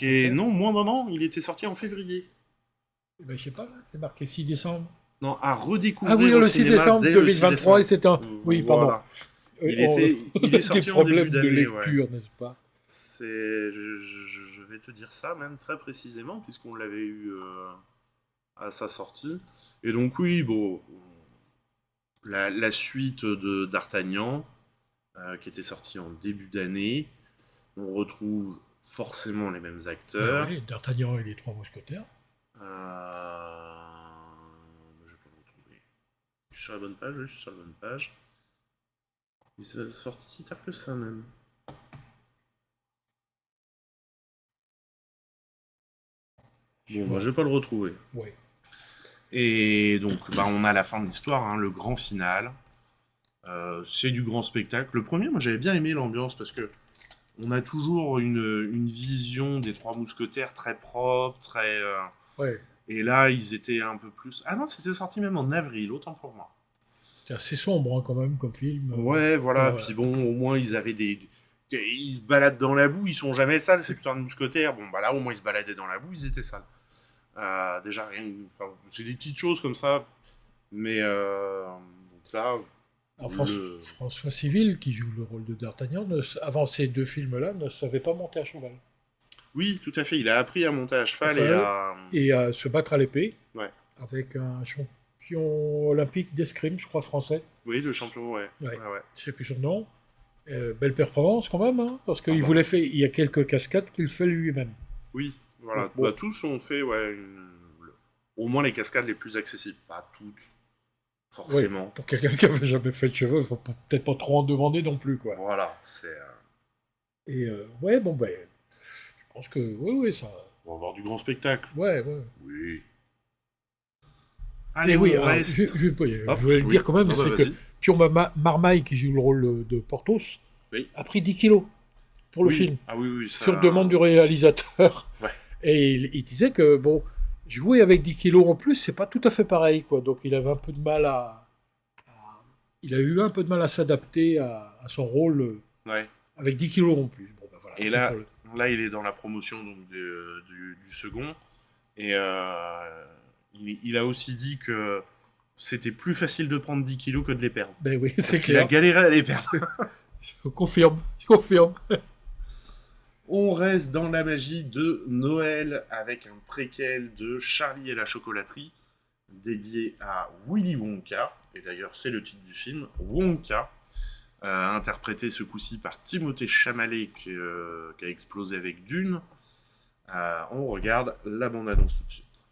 Non, moins d'un an, il était sorti en février. Eh ben, je sais pas, c'est marqué 6 décembre. Non, à redécouvrir Ah oui, au le 6 cinéma décembre dès le 2023, 6 et c'est un... décembre. Oui, pardon. Voilà. Il est sorti des en problèmes début de d'année, lecture, ouais. n'est-ce pas? Je vais te dire ça même très précisément, puisqu'on l'avait eu à sa sortie. Et donc oui, bon, la suite de D'Artagnan, qui était sortie en début d'année, on retrouve forcément les mêmes acteurs. Oui, D'Artagnan et les 3 mousquetaires. Je vais pas le retrouver. Je suis sur la bonne page, je suis sur la bonne page. Il est sorti si tard que ça même. Bon, bah, je vais pas le retrouver. Oui. Et donc, bah, on a la fin de l'histoire, hein, le grand final. C'est du grand spectacle. Le premier, moi, j'avais bien aimé l'ambiance parce que on a toujours une vision des 3 mousquetaires très propre, très... Ouais. Et là, ils étaient un peu plus... Ah non, c'était sorti même en avril, autant pour moi. C'était assez sombre, hein, quand même, comme film. Ouais, voilà. Puis bon, au moins, ils avaient ils se baladent dans la boue, ils sont jamais sales, c'est plutôt un mousquetaire. Bon, bah là, au moins, ils se baladaient dans la boue, ils étaient sales. Déjà, rien... Enfin, c'est des petites choses comme ça. Mais... donc là... Alors, François Civil, qui joue le rôle de D'Artagnan, avant ces 2 films-là, ne savait pas monter à cheval. Oui, tout à fait. Il a appris à monter à cheval et à se battre à l'épée. Ouais. Avec un champion olympique d'escrime, je crois, français. Oui, le champion, ouais. Ouais. Je sais plus son nom. Belle performance, quand même, hein, parce qu'il voulait faire... Il y a quelques cascades qu'il fait lui-même. Oui, voilà. Bon. Bah, tous ont fait, ouais, au moins les cascades les plus accessibles. Pas toutes. Forcément. Ouais, pour quelqu'un qui avait jamais fait de cheveux, il faut peut-être pas trop en demander non plus, quoi. Voilà, c'est... Et ouais, bon, ben... Je pense que... Oui, ça... On va avoir du grand spectacle. Ouais. Oui. Allez, oui, je voulais le dire quand même, c'est que Pio Marmaille, qui joue le rôle de Porthos, a pris 10 kilos pour le film. Ah oui, sur demande du réalisateur. Ouais. Et il disait que, bon... Jouer avec 10 kilos en plus, c'est pas tout à fait pareil, quoi. Donc il avait un peu de mal il a eu un peu de mal à s'adapter à son rôle avec 10 kilos en plus. Bon, ben voilà, et là, il est dans la promotion donc, du second. Et il a aussi dit que c'était plus facile de prendre 10 kilos que de les perdre. Ben oui, c'est clair. Il a galéré à les perdre. Je confirme. On reste dans la magie de Noël avec un préquel de Charlie et la chocolaterie dédié à Willy Wonka. Et d'ailleurs, c'est le titre du film, Wonka, interprété ce coup-ci par Timothée Chalamet qui a explosé avec Dune. On regarde la bande-annonce tout de suite.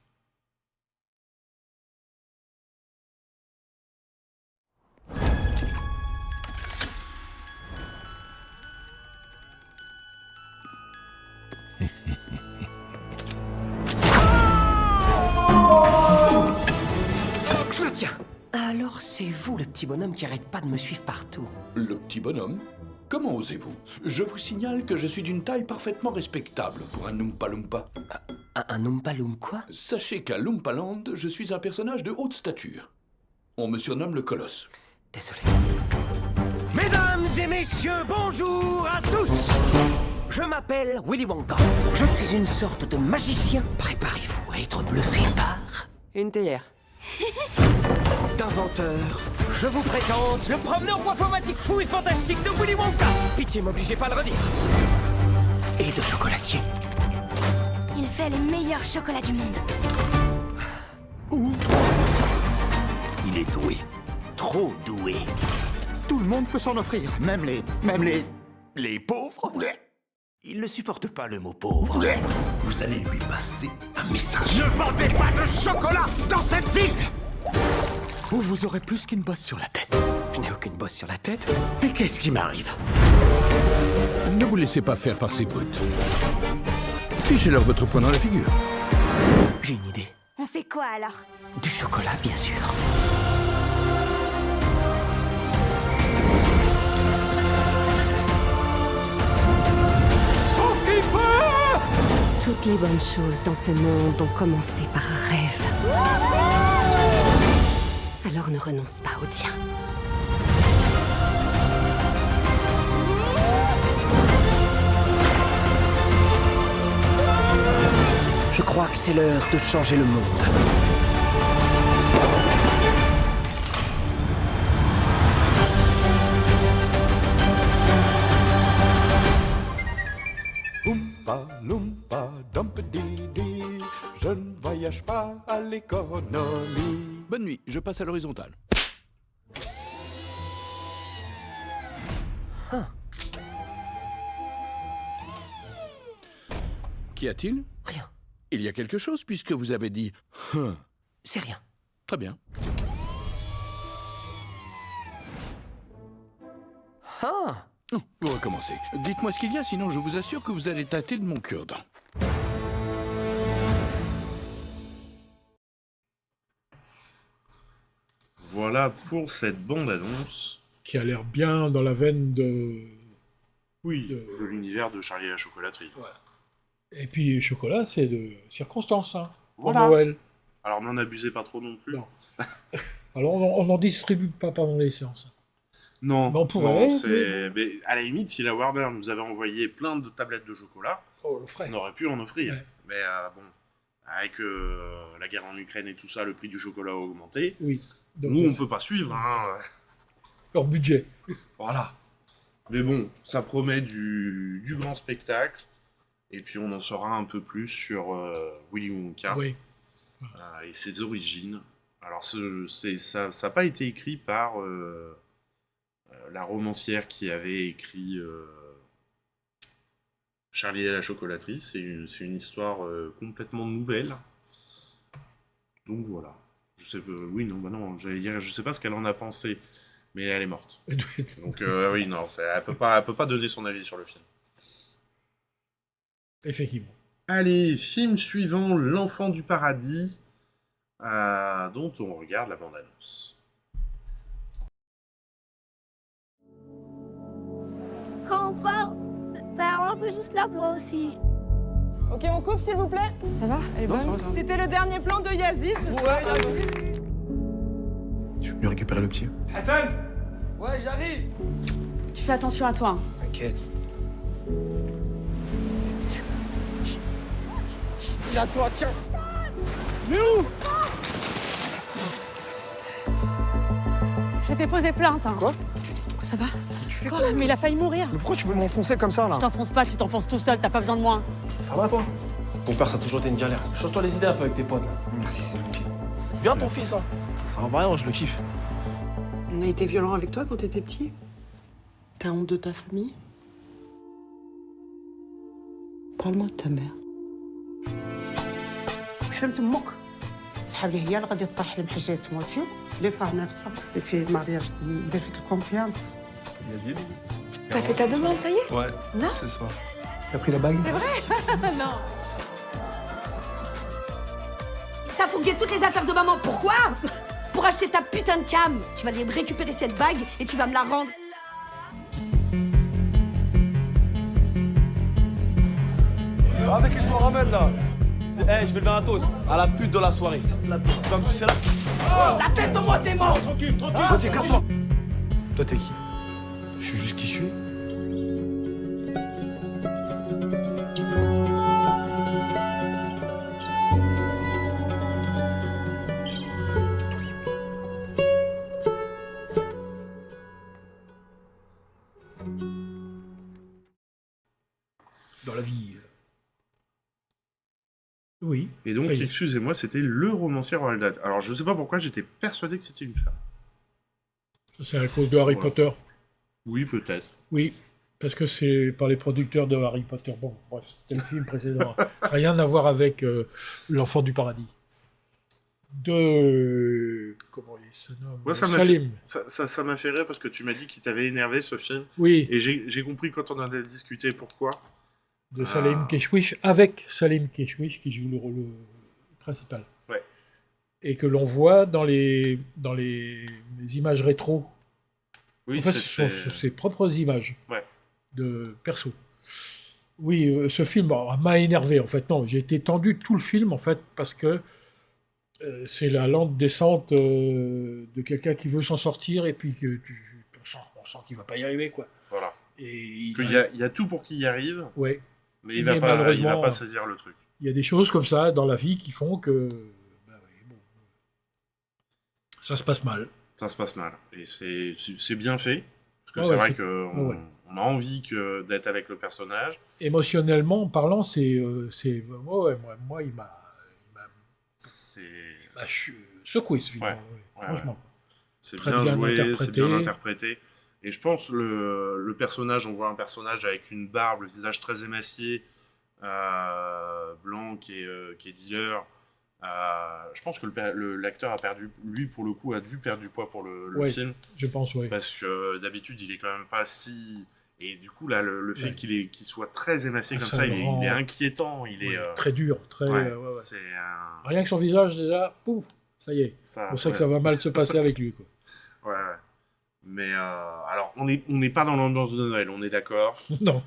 Alors c'est vous le petit bonhomme qui arrête pas de me suivre partout. Le petit bonhomme? Comment osez-vous? Je vous signale que je suis d'une taille parfaitement respectable pour un Oompa Loompa. Un Oompa Loompa quoi? Sachez qu'à Loompaland, je suis un personnage de haute stature. On me surnomme le Colosse. Désolé. Mesdames et messieurs, bonjour à tous. Je m'appelle Willy Wonka. Je suis une sorte de magicien. Préparez-vous à être bluffé par... une théière. D'inventeur, je vous présente le promeneur boifomatique fou et fantastique de Willy Wonka. Pitié, m'obligez pas à le redire. Et de chocolatier. Il fait les meilleurs chocolats du monde. Il est doué. Trop doué. Tout le monde peut s'en offrir, même les pauvres. Il ne supporte pas le mot pauvre. Vous allez lui passer un message. Ne vendez pas de chocolat dans cette ville! Ou vous aurez plus qu'une bosse sur la tête. Je n'ai aucune bosse sur la tête. Et qu'est-ce qui m'arrive? Ne vous laissez pas faire par ces brutes. Fichez-leur votre poing dans la figure. J'ai une idée. On fait quoi alors? Du chocolat, bien sûr. Sauf qu'il peut! Toutes les bonnes choses dans ce monde ont commencé par un rêve. Alors ne renonce pas au tien. Je crois que c'est l'heure de changer le monde. Oompa Loompa Dumpty-Dee, je ne voyage pas à l'économie. Bonne nuit, je passe à l'horizontale. Qu'y a-t-il? Rien. Il y a quelque chose puisque vous avez dit « C'est rien. Très bien. Vous recommencez. Dites-moi ce qu'il y a, sinon je vous assure que vous allez tâter de mon cure-dent. Voilà pour cette bande-annonce. Qui a l'air bien dans la veine de... Oui, de l'univers de Charlie et la chocolaterie. Voilà. Et puis, chocolat, c'est de circonstance, hein, pour Voilà. Noël. Alors n'en abusez pas trop non plus. Non. Alors, on n'en distribue pas pendant les séances. Non, Mais on pourrait, mais à la limite, si la Warner nous avait envoyé plein de tablettes de chocolat, on aurait pu en offrir. Ouais. Mais bon, avec la guerre en Ukraine et tout ça, le prix du chocolat a augmenté. Oui. Donc, Nous, on peut pas suivre. Hein. Leur budget. Voilà. Mais bon, ça promet du grand spectacle. Et puis on en saura un peu plus sur Willy Wonka et ses origines. Alors ça n'a pas été écrit par la romancière qui avait écrit Charlie et la chocolaterie. C'est une histoire complètement nouvelle. Donc voilà. Je sais pas, oui, non, bah non, j'allais dire, je sais pas ce qu'elle en a pensé, mais elle est morte. Donc oui, non, elle peut pas donner son avis sur le film. Effectivement. Allez, film suivant, L'Enfant du Paradis, dont on regarde la bande-annonce. Quand on parle, ça rend un peu juste la voix aussi. Ok, on coupe s'il vous plaît. Ça va? Elle est bonne. C'était le dernier plan de Yazid. Je vais lui récupérer le petit. Hassan! Ouais, j'arrive! Tu fais attention à toi. Hein. T'inquiète. À toi, tiens. Mais où? Je t'ai posé plainte. Hein. Quoi? Ça va? Tu fais quoi? Mais il a failli mourir. Mais pourquoi tu veux m'enfoncer comme ça, là? Je t'enfonce pas, tu t'enfonces tout seul, t'as pas besoin de moi. Ça va, toi? Ton père, ça a toujours été une galère. Change-toi les idées un peu avec tes potes, là. Merci, c'est gentil. Bien ton fils, hein. Ça va rien, je le kiffe. On a été violent avec toi quand t'étais petit? T'as honte de ta famille? Parle-moi de ta mère. حلمت امك صحاب لي هي اللي غادي تطرح لي بحاجه تموتي اللي طاح ناقصه اللي فيه المارياج ندير فيك الكونفيانس. T'as fait ta demande, ça y est? Ouais, Non? ce soir. T'as pris la bague? C'est vrai? Non. T'as fougué toutes les affaires de maman. Pourquoi? pour acheter ta putain de cam. Tu vas aller récupérer cette bague et tu vas me la rendre. Regardez qui je me ramène là. Eh, je vais le faire un toast à la pute de la soirée. La pute, tu vas me sucer là. La tête au moins, t'es mort. Tranquille, tranquille. Vas-y, casse-toi. Toi, t'es qui? Je suis juste qui je suis. Dans la vie. Oui. Et donc, ça y est. excusez-moi, c'était le romancier Roald Dahl. Alors, je sais pas pourquoi, j'étais persuadé que c'était une femme. C'est à cause de Harry Potter. Oui, peut-être. Oui, parce que c'est par les producteurs de Harry Potter. Bon, bref, c'était le film précédent. Rien à voir avec L'Enfant du Paradis. De... Comment il se nomme Ouais, Salim. Ça m'a fait rire parce que tu m'as dit qu'il t'avait énervé, ce film. Oui. Et j'ai compris quand on en a discuté pourquoi. De Salim Keshwish, avec Salim Keshwish qui joue le rôle principal. Ouais. Et que l'on voit dans les images rétro. Oui, en fait, ce sont ses propres images de perso. Oui, ce film m'a énervé, en fait. Non, j'ai été tendu tout le film, en fait, parce que c'est la lente descente de quelqu'un qui veut s'en sortir, et puis que on sent qu'il va pas y arriver, quoi. Voilà. Et il y a tout pour qu'il y arrive. Ouais. Mais il va pas saisir le truc. Il y a des choses comme ça dans la vie qui font que ça se passe mal. Ça se passe mal. Et c'est bien fait. Parce que Ah c'est ouais, vrai c'est- qu'on on a envie d'être avec le personnage. Émotionnellement parlant, moi, il m'a secoué, ce film. Ouais, Ouais, franchement. C'est Très bien joué, c'est interprété. bien interprété. Et je pense le personnage, on voit un personnage avec une barbe, le visage très émacié, blanc, qui est dealer. Je pense que l'acteur a perdu, lui pour le coup, a dû perdre du poids pour le Ouais, film. je pense, oui. Parce que d'habitude, il est quand même pas si. Et du coup, là, le fait Ouais. qu'il soit très émacié comme Ça ça, le rend- il est inquiétant. Il est Très dur, très. ouais, ouais. c'est un. Rien que son visage, déjà, pouf, ça y est. On sait que ça va mal se passer avec lui, quoi. Ouais, ouais. Mais alors, on n'est pas dans l'ambiance de Noël, on est d'accord. Non.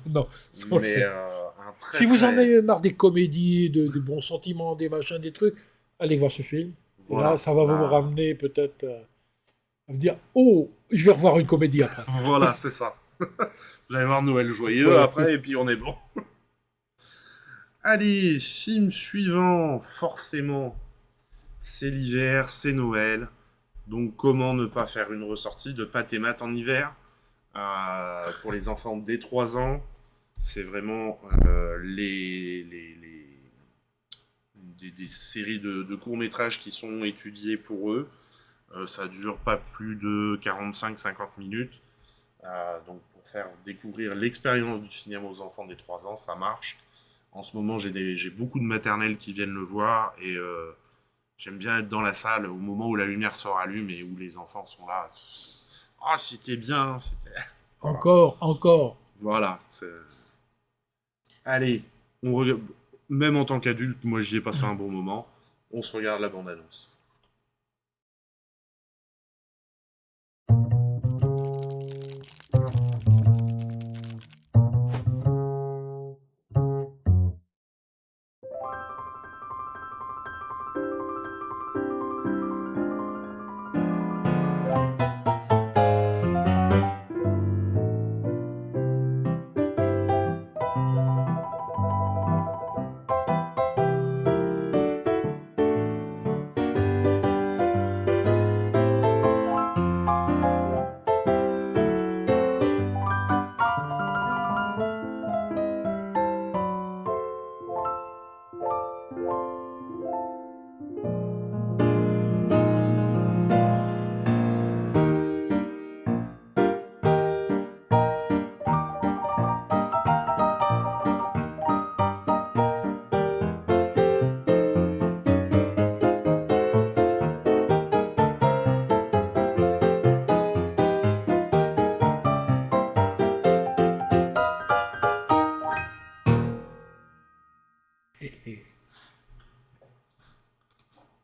Mais un très. Si vous en très- avez marre des comédies, des bons sentiments, des machins, des trucs, allez voir ce film. Et Voilà. là, ça va vous ramener peut-être à vous dire, oh, je vais revoir une comédie après. Voilà, c'est ça. Vous allez voir Noël joyeux Ouais. après, et puis on est bon. Allez, film suivant, forcément, c'est l'hiver, c'est Noël. Donc comment ne pas faire une ressortie de Pat et Matt en hiver pour les enfants dès 3 ans. C'est vraiment des séries de courts-métrages qui sont étudiés pour eux. Ça dure pas plus de 45-50 minutes. Donc pour faire découvrir l'expérience du cinéma aux enfants des 3 ans, ça marche. En ce moment, j'ai beaucoup de maternelles qui viennent le voir et j'aime bien être dans la salle au moment où la lumière se rallume et où les enfants sont là. Ah, c'était bien, c'était... Encore. Voilà. Allez, on regarde... Même en tant qu'adulte, moi j'y ai passé un bon moment. On se regarde la bande-annonce.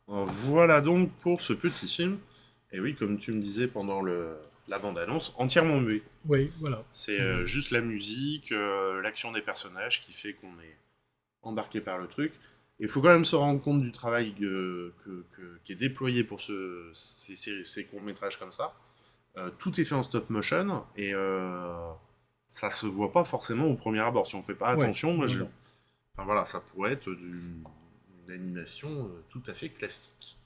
Voilà donc pour ce petit film. Et oui, comme tu me disais pendant la bande-annonce, entièrement muet. Oui, voilà. C'est juste la musique, l'action des personnages qui fait qu'on est embarqué par le truc. Il faut quand même se rendre compte du travail qui est déployé pour ces courts-métrages comme ça. Tout est fait en stop motion et ça se voit pas forcément au premier abord. Si on fait pas attention, enfin, voilà, ça pourrait être une animation tout à fait classique.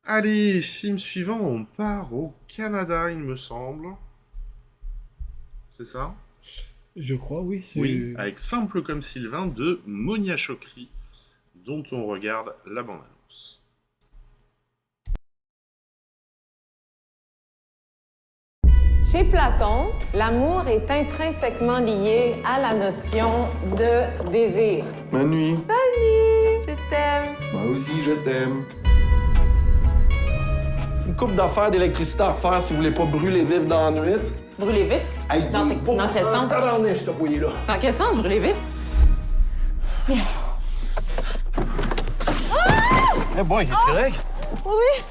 Allez, film suivant, on part au Canada, il me semble. C'est ça ? Je crois, oui. Oui, avec Simple comme Sylvain de Monia Chokri, dont on regarde la bande-annonce. Chez Platon, l'amour est intrinsèquement lié à la notion de désir. Bonne nuit. Bonne nuit, je t'aime. Moi aussi, je t'aime. Une coupe d'affaires d'électricité à faire si vous voulez pas brûler vif dans la nuit. Brûler vif? Dans quel sens? Je te voyais là. Dans quel sens, brûler vif? Eh boy, es-tu correct? Oui.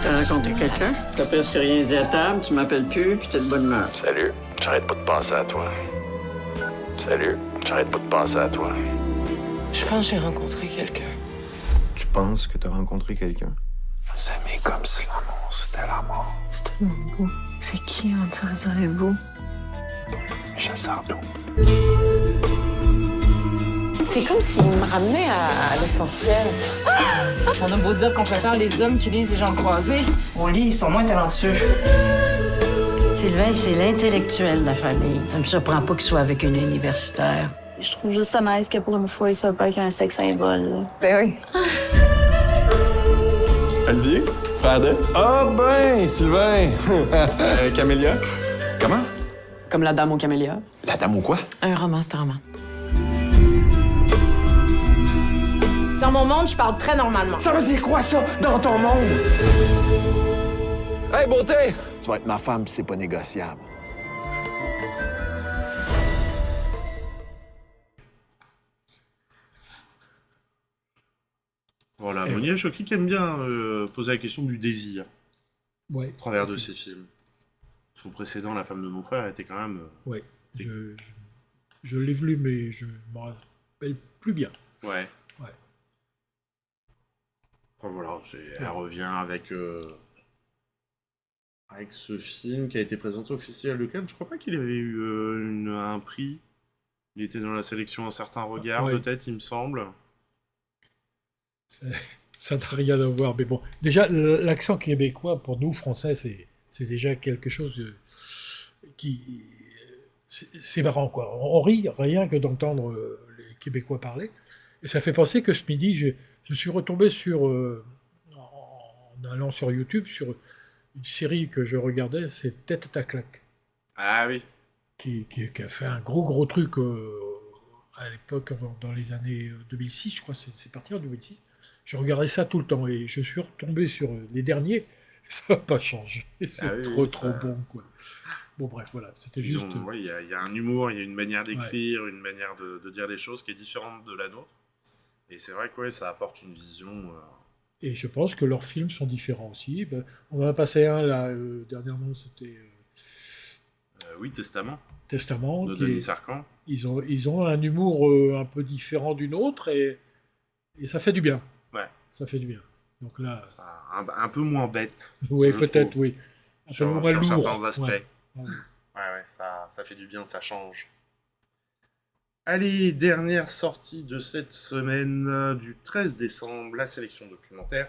T'as rencontré quelqu'un? T'as presque rien dit à table, tu m'appelles plus, puis t'es de bonne humeur. Salut, j'arrête pas de penser à toi. Salut, j'arrête pas de penser à toi. Je pense que j'ai rencontré quelqu'un. Tu penses que t'as rencontré quelqu'un? S'aimer comme cela, c'était la mort. C'est tellement beau. C'est qui, on dirait beau? Michel Sardou. C'est comme s'il me ramenait à l'essentiel. On a beau dire qu'on préfère les hommes qui lisent les gens croisés. On lit, ils sont moins talentueux. Sylvain, c'est l'intellectuel de la famille. Ça me surprend pas qu'il soit avec une universitaire. Je trouve juste ça nice que pour une fois, il soit pas qu'un sexe symbole. Ben oui. Olivier? Frère Ah ben, Sylvain! Camélia? Comment? Comme la dame aux camélias. La dame ou quoi? Un roman, c'est un roman. Dans mon monde, je parle très normalement. Ça veut dire quoi, ça, dans ton monde? Hey, beauté! Tu vas être ma femme, c'est pas négociable. Voilà, Monia Chokri qui aime bien poser la question du désir au travers de ses films. Son précédent, La femme de mon frère, était quand même... Oui, je l'ai vu, mais je me rappelle plus bien. Ouais. Enfin, voilà, elle revient avec ce film qui a été présenté au Festival de Cannes. Je crois pas qu'il avait eu un prix. Il était dans la sélection Un certain regard, peut-être, il me semble. Ça n'a rien à voir, mais bon. Déjà, l'accent québécois, pour nous, Français, c'est déjà quelque chose qui... C'est marrant, quoi. On rit rien que d'entendre les Québécois parler. Et ça fait penser que ce midi, je suis retombé en allant sur YouTube, sur une série que je regardais, c'est Tête à claque. Ah oui. Qui a fait un gros truc à l'époque, dans les années 2006, je crois, c'est parti en 2006. Je regardais ça tout le temps et je suis retombé sur les derniers. Ça n'a pas changé. C'est trop bon, quoi. Bon, bref, voilà, c'était juste... Il y a un humour, il y a une manière d'écrire, une manière de dire les choses qui est différente de la nôtre. Et c'est vrai que ça apporte une vision... Et je pense que leurs films sont différents aussi. On en a passé un, là, dernièrement, c'était... oui, Testament. Testament. De Denis Sarkhan. Ils ont un humour un peu différent d'une autre et ça fait du bien. Ouais. Ça fait du bien. Donc là... Un peu moins bête. Oui, peut-être, oui. Un peu moins lourd. Sur certains aspects. Ouais, ça fait du bien, ça change. Allez, dernière sortie de cette semaine du 13 décembre, la sélection documentaire.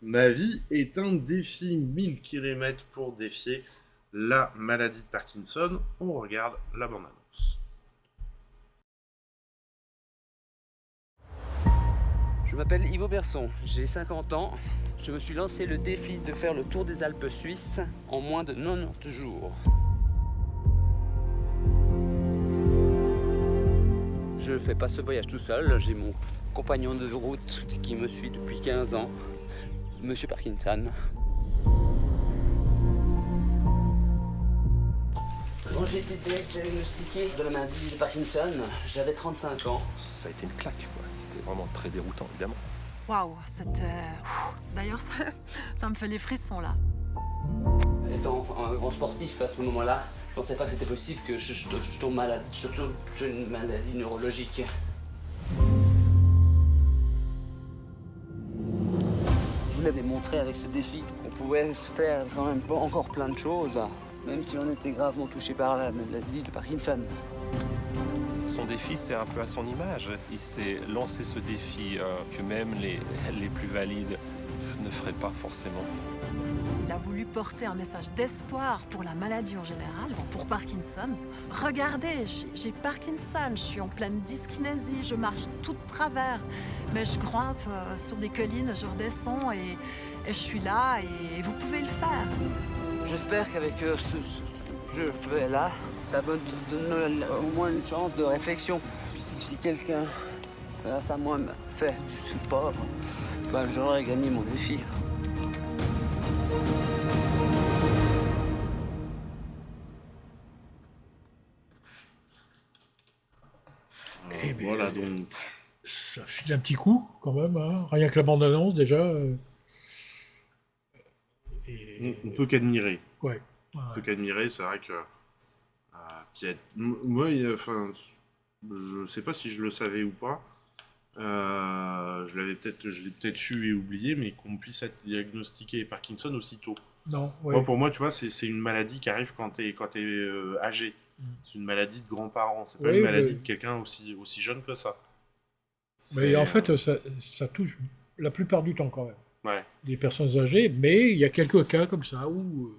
Ma vie est un défi, 1000 km pour défier la maladie de Parkinson. On regarde la bande-annonce. Je m'appelle Yvo Berson, j'ai 50 ans. Je me suis lancé le défi de faire le tour des Alpes suisses en moins de 90 jours. Je fais pas ce voyage tout seul, j'ai mon compagnon de route qui me suit depuis 15 ans, Monsieur Parkinson. Quand j'ai été diagnostiqué de la maladie de Parkinson, j'avais 35 ans. Ça a été une claque, quoi. C'était vraiment très déroutant, évidemment. Waouh, c'était... D'ailleurs, ça me fait les frissons, là. Étant un grand sportif à ce moment-là, je pensais pas que c'était possible que je tombe malade, surtout sur une maladie neurologique. Je voulais démontrer avec ce défi qu'on pouvait faire quand même encore plein de choses, même si on était gravement touché par la maladie de Parkinson. Son défi, c'est un peu à son image. Il s'est lancé ce défi que même les plus valides ne feraient pas forcément. Il a voulu porter un message d'espoir pour la maladie en général, bon, pour Parkinson. Regardez, j'ai Parkinson, je suis en pleine dyskinésie, je marche tout de travers. Mais je grimpe sur des collines, je redescends et je suis là et vous pouvez le faire. J'espère qu'avec ce jeu fait-là, ça me donne au moins une chance de réflexion. Si quelqu'un, grâce à moi, m'a fait du support, ben, j'aurais gagné mon défi. Et bien, voilà, donc... Ça file un petit coup, quand même, hein. Rien que la bande-annonce, déjà. On peut qu'admirer. Ouais. On peut qu'admirer, c'est vrai que... moi, enfin, je sais pas si je le savais ou pas. Je l'ai peut-être su et oublié, mais qu'on puisse être diagnostiqué Parkinson aussitôt. Non, ouais. Pour moi, tu vois, c'est une maladie qui arrive quand t'es âgé. C'est une maladie de grands-parents. C'est pas une maladie de quelqu'un aussi jeune que ça. Mais en fait, ça touche la plupart du temps quand même. Ouais. Les personnes âgées, mais il y a quelques cas comme ça où...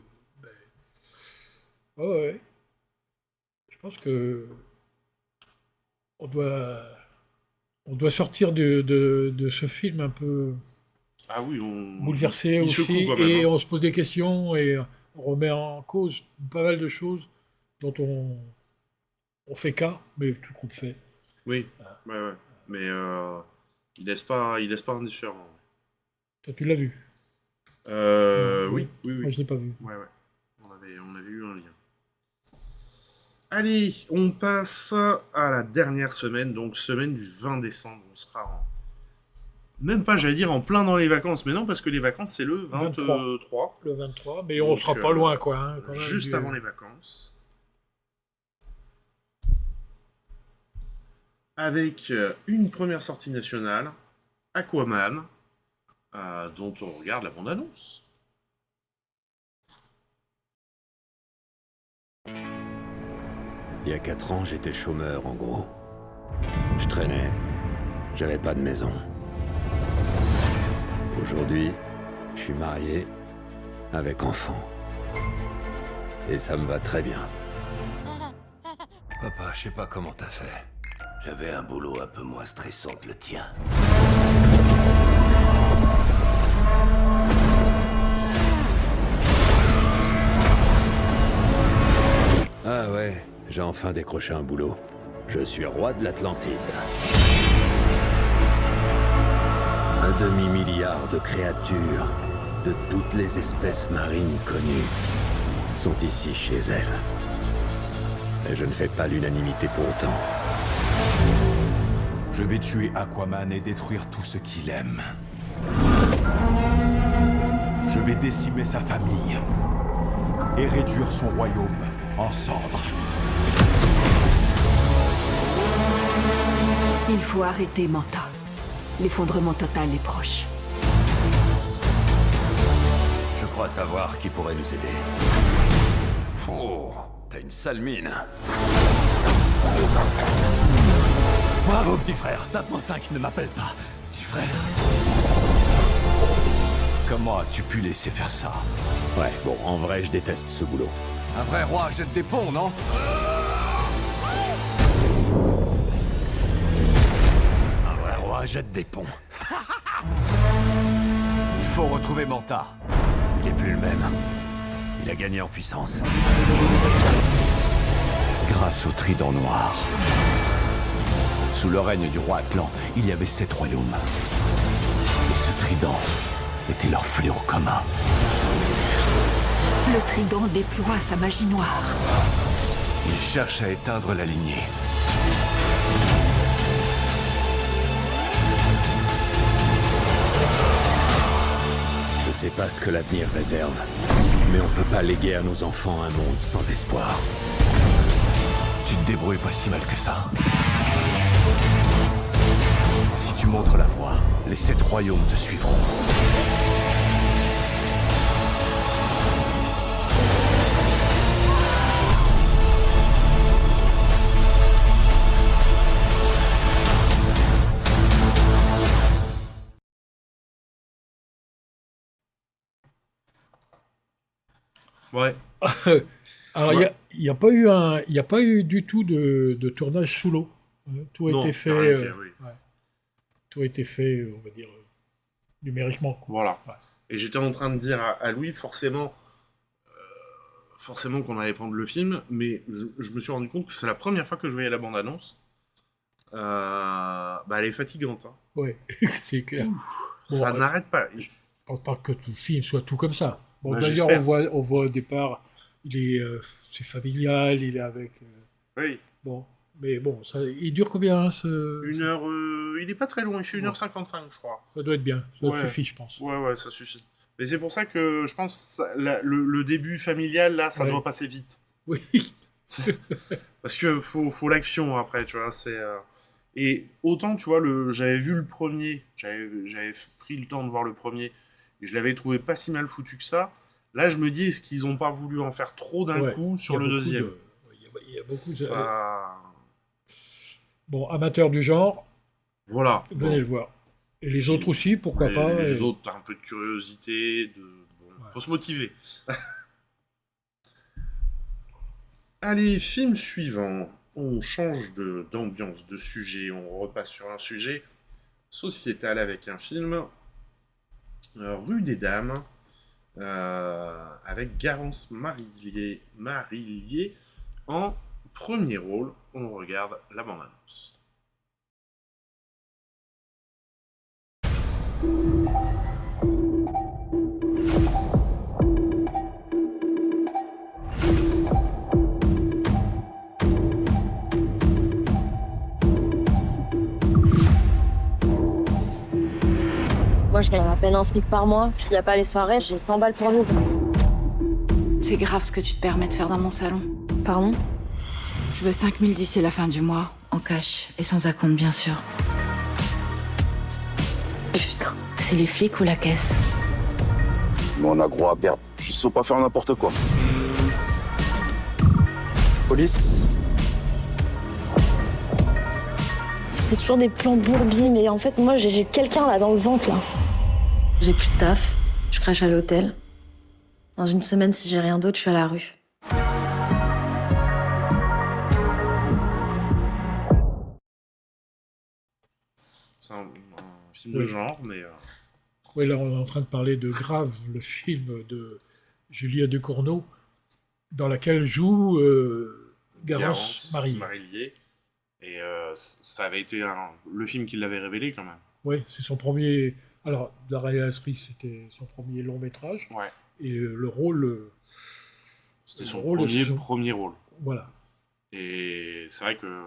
ouais. Je pense que on doit sortir de ce film un peu bouleversé aussi, et on se pose des questions et on remet en cause pas mal de choses dont on fait cas, mais tout compte fait. Oui, ouais. Mais il laisse pas indifférent. Toi, tu l'as vu? Oui. Moi, je l'ai pas vu. Ouais. On avait eu un lien. Allez, on passe à la dernière semaine, donc semaine du 20 décembre. On sera même pas, j'allais dire, en plein dans les vacances, mais non, parce que les vacances, c'est le 23. Le 23, mais on sera pas loin, quoi. Hein, quand même, juste avant les vacances. Avec une première sortie nationale, Aquaman, dont on regarde la bande-annonce. Il y a 4 ans, j'étais chômeur, en gros. Je traînais, j'avais pas de maison. Aujourd'hui, je suis marié, avec enfant. Et ça me va très bien. Papa, je sais pas comment t'as fait. J'avais un boulot un peu moins stressant que le tien. Ah ouais, j'ai enfin décroché un boulot. Je suis roi de l'Atlantide. 1 demi-milliard de créatures de toutes les espèces marines connues sont ici chez elles. Et je ne fais pas l'unanimité pour autant. Je vais tuer Aquaman et détruire tout ce qu'il aime. Je vais décimer sa famille et réduire son royaume en cendres. Il faut arrêter Manta. L'effondrement total est proche. Je crois savoir qui pourrait nous aider. Oh, t'as une sale mine. Bravo, petit frère. Tape-moi 5, ne m'appelle pas. Petit frère. Comment as-tu pu laisser faire ça? Ouais, bon, en vrai, je déteste ce boulot. Un vrai roi jette des ponts, non? Un vrai roi jette des ponts. Il faut retrouver Manta. Il est plus le même. Il a gagné en puissance. Grâce au Trident Noir. Sous le règne du roi Atlan, il y avait 7 royaumes. Et ce trident était leur fléau commun. Le trident déploie sa magie noire. Il cherche à éteindre la lignée. sait pas ce que l'avenir réserve. Mais on peut pas léguer à nos enfants un monde sans espoir. Tu te débrouilles pas si mal que ça. Si tu montres la voie, les 7 royaumes te suivront. Ouais. Alors, Ouais. il n'y a pas eu du tout de tournage sous l'eau. Tout a Non, été fait. y a rien qui- oui. Tout a été fait, on va dire, numériquement. Quoi. Voilà. Et j'étais en train de dire à Louis, forcément qu'on allait prendre le film, mais je me suis rendu compte que c'est la première fois que je voyais la bande-annonce. Elle est fatigante. Hein. Ouais, c'est clair. Ça n'arrête pas. Je pense pas que tout le film soit tout comme ça. Bon, Bah, d'ailleurs, j'espère. on voit au départ, c'est familial, il est avec. Oui. Bon, mais bon, il dure combien Une heure. Il est pas très long, il fait 1h55, je crois. Ça doit être bien, ça suffit, je pense. Ouais, ça suffit. Mais c'est pour ça que je pense le début familial, là, ça Ouais. doit passer vite. Oui. Parce que faut l'action après, tu vois. Et autant, tu vois, j'avais vu le premier, j'avais pris le temps de voir le premier, et je l'avais trouvé pas si mal foutu que ça. Là, je me dis, est-ce qu'ils ont pas voulu en faire trop d'un coup sur le deuxième Il y a beaucoup de. Ça... Bon, amateur du genre, Voilà. venez le voir. Et les autres aussi, pourquoi Et pas. les autres, t'as un peu de curiosité, faut se motiver. Allez, film suivant. On change d'ambiance, de sujet, on repasse sur un sujet sociétal avec un film Rue des Dames, avec Garance Marillier en premier rôle. On regarde la bande-annonce. Moi, je gagne à peine un SMIC par mois. S'il n'y a pas les soirées, j'ai 100 balles pour vivre. C'est grave ce que tu te permets de faire dans mon salon. Pardon? Je veux 5000 d'ici la fin du mois, en cash et sans acompte, bien sûr. Putain. C'est les flics ou la caisse? Mais on a gros à perdre. Je sais pas faire n'importe quoi. Police. C'est toujours des plans bourbiers, mais en fait, moi, j'ai quelqu'un là dans le ventre, là. J'ai plus de taf, je crache à l'hôtel. Dans une semaine, si j'ai rien d'autre, je suis à la rue. C'est un film de genre, mais... Oui, là, on est en train de parler de Grave, le film de Julia Ducournau, dans laquelle joue Garance Marillier. Et ça avait été le film qui l'avait révélé, quand même. Oui, c'est son premier... Alors, la réalisatrice, c'était son premier long métrage. Ouais. Et le rôle... C'était son rôle, premier rôle. Voilà. Et c'est vrai que...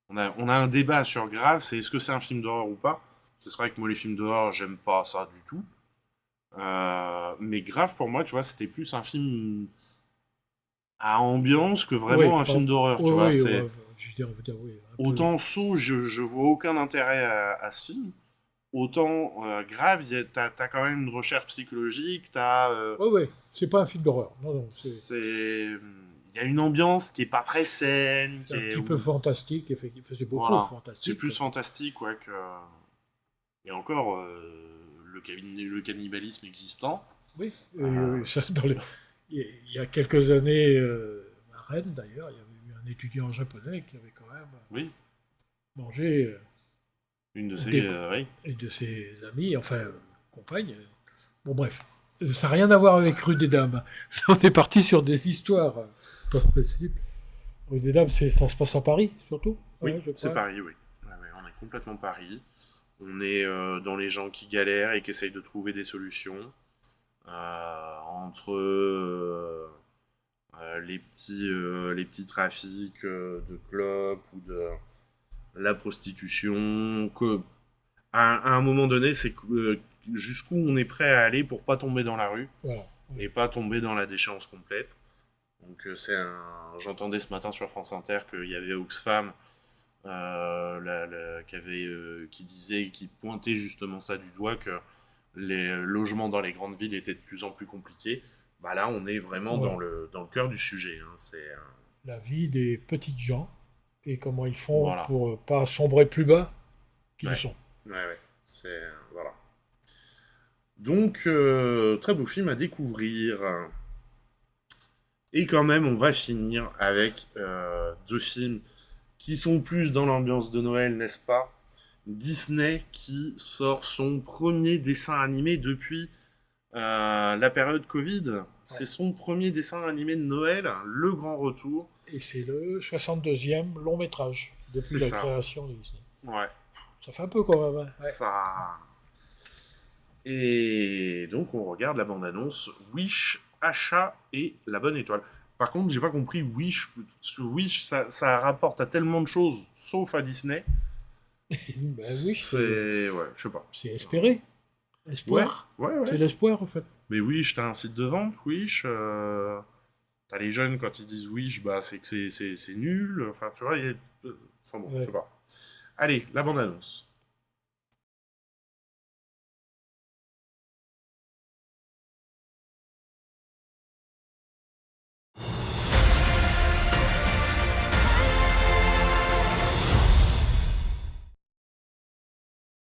On a un débat sur Grave, c'est est-ce que c'est un film d'horreur ou pas. C'est vrai que moi, les films d'horreur, j'aime pas ça du tout. Mais Grave, pour moi, tu vois, c'était plus un film à ambiance que vraiment un film d'horreur, tu vois. Je veux dire, oui, autant Saw, je vois aucun intérêt à ce film. Autant Grave, t'as quand même une recherche psychologique, Oui, c'est pas un film d'horreur. Non, il y a une ambiance qui est pas très saine. C'est un petit peu fantastique, effectivement. C'est beaucoup fantastique. C'est plus fantastique, ouais, que... Et encore, le cannibalisme existant. Oui, il y a quelques années, à Rennes, d'ailleurs, il y avait eu un étudiant japonais qui avait quand même mangé une de ses amies, enfin, compagnes. Bon, bref. Ça n'a rien à voir avec Rue des Dames. On est parti sur des histoires pas possibles. Rue des Dames, ça se passe à Paris, surtout. Oui, je c'est crois. Paris, oui. Ouais, on est complètement Paris. On est dans les gens qui galèrent et qui essayent de trouver des solutions. Entre les petits trafics de clopes ou de la prostitution. À un moment donné, c'est jusqu'où on est prêt à aller pour pas tomber dans la rue Voilà. et pas tomber dans la déchéance complète. Donc j'entendais ce matin sur France Inter qu'il y avait Oxfam qui pointait justement ça du doigt, que les logements dans les grandes villes étaient de plus en plus compliqués. Bah là, on est vraiment dans le cœur du sujet. Hein. C'est la vie des petites gens et comment ils font Voilà. pour pas sombrer plus bas qu'ils sont. Ouais. C'est voilà. Donc très beau film à découvrir. Et quand même, on va finir avec 2 films qui sont plus dans l'ambiance de Noël, n'est-ce pas? Disney qui sort son premier dessin animé depuis la période Covid. C'est son premier dessin animé de Noël, Le Grand Retour. Et c'est le 62e long métrage depuis la création de Disney. Ouais. Ça fait un peu quand même. Hein. Ouais. Ça... Et donc on regarde la bande-annonce Wish, Achat et La Bonne Étoile. Par contre, j'ai pas compris Wish. Wish, ça rapporte à tellement de choses, sauf à Disney. Ben oui. C'est... Ouais, je sais pas. C'est espéré. Espoir. Ouais. C'est l'espoir, en fait. Mais Wish, t'as un site de vente, Wish. T'as les jeunes, quand ils disent Wish, bah c'est que c'est nul. Enfin, tu vois, il y a... Enfin bon, je sais pas. Allez, la bande-annonce.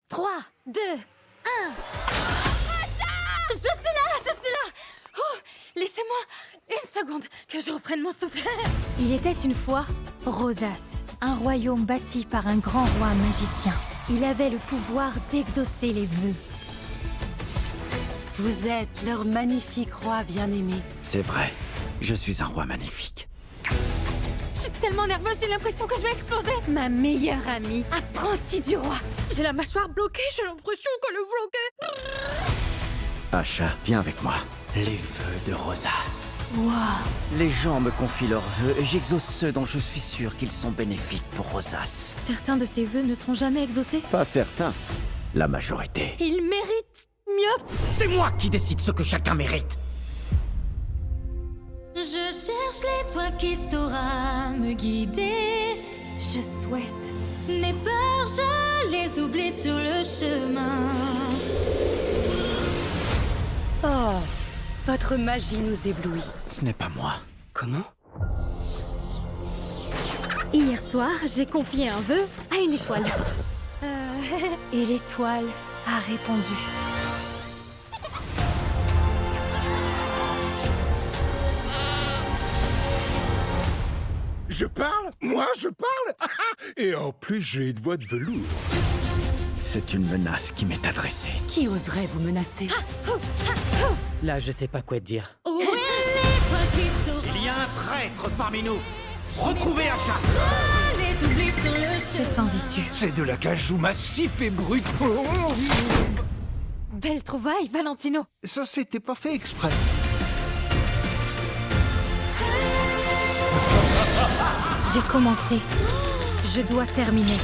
Trois, 2, 1. Je suis là. Oh, laissez-moi une seconde que je reprenne mon souffle. Il était une fois Rosas, un royaume bâti par un grand roi magicien. Il avait le pouvoir d'exaucer les vœux. Vous êtes leur magnifique roi bien-aimé. C'est vrai, je suis un roi magnifique. Je suis tellement nerveuse, j'ai l'impression que je vais exploser. Ma meilleure amie, apprentie du roi. J'ai la mâchoire bloquée, j'ai l'impression qu'elle est bloquée. Achat, viens avec moi. Les vœux de Rosas. Waouh. Les gens me confient leurs vœux et j'exauce ceux dont je suis sûr qu'ils sont bénéfiques pour Rosas. Certains de ces vœux ne seront jamais exaucés. Pas certains. La majorité. Il mérite mieux. C'est moi qui décide ce que chacun mérite. Je cherche l'étoile qui saura me guider. Je souhaite. Mes peurs, je les oublie sur le chemin. Oh, votre magie nous éblouit. Ce n'est pas moi. Comment? Hier soir, j'ai confié un vœu à une étoile. Et l'étoile a répondu. Je parle? Moi, je parle? Et en plus, j'ai une voix de velours. C'est une menace qui m'est adressée. Qui oserait vous menacer? Là, je sais pas quoi te dire. Où est l'étoile qui saura? Il y a un traître parmi nous. Retrouvez Achat. Les oublis sur le chemin. C'est sans issue. C'est de l'acajou massif et brut. Belle trouvaille, Valentino. Ça, c'était pas fait exprès. J'ai commencé. Je dois terminer.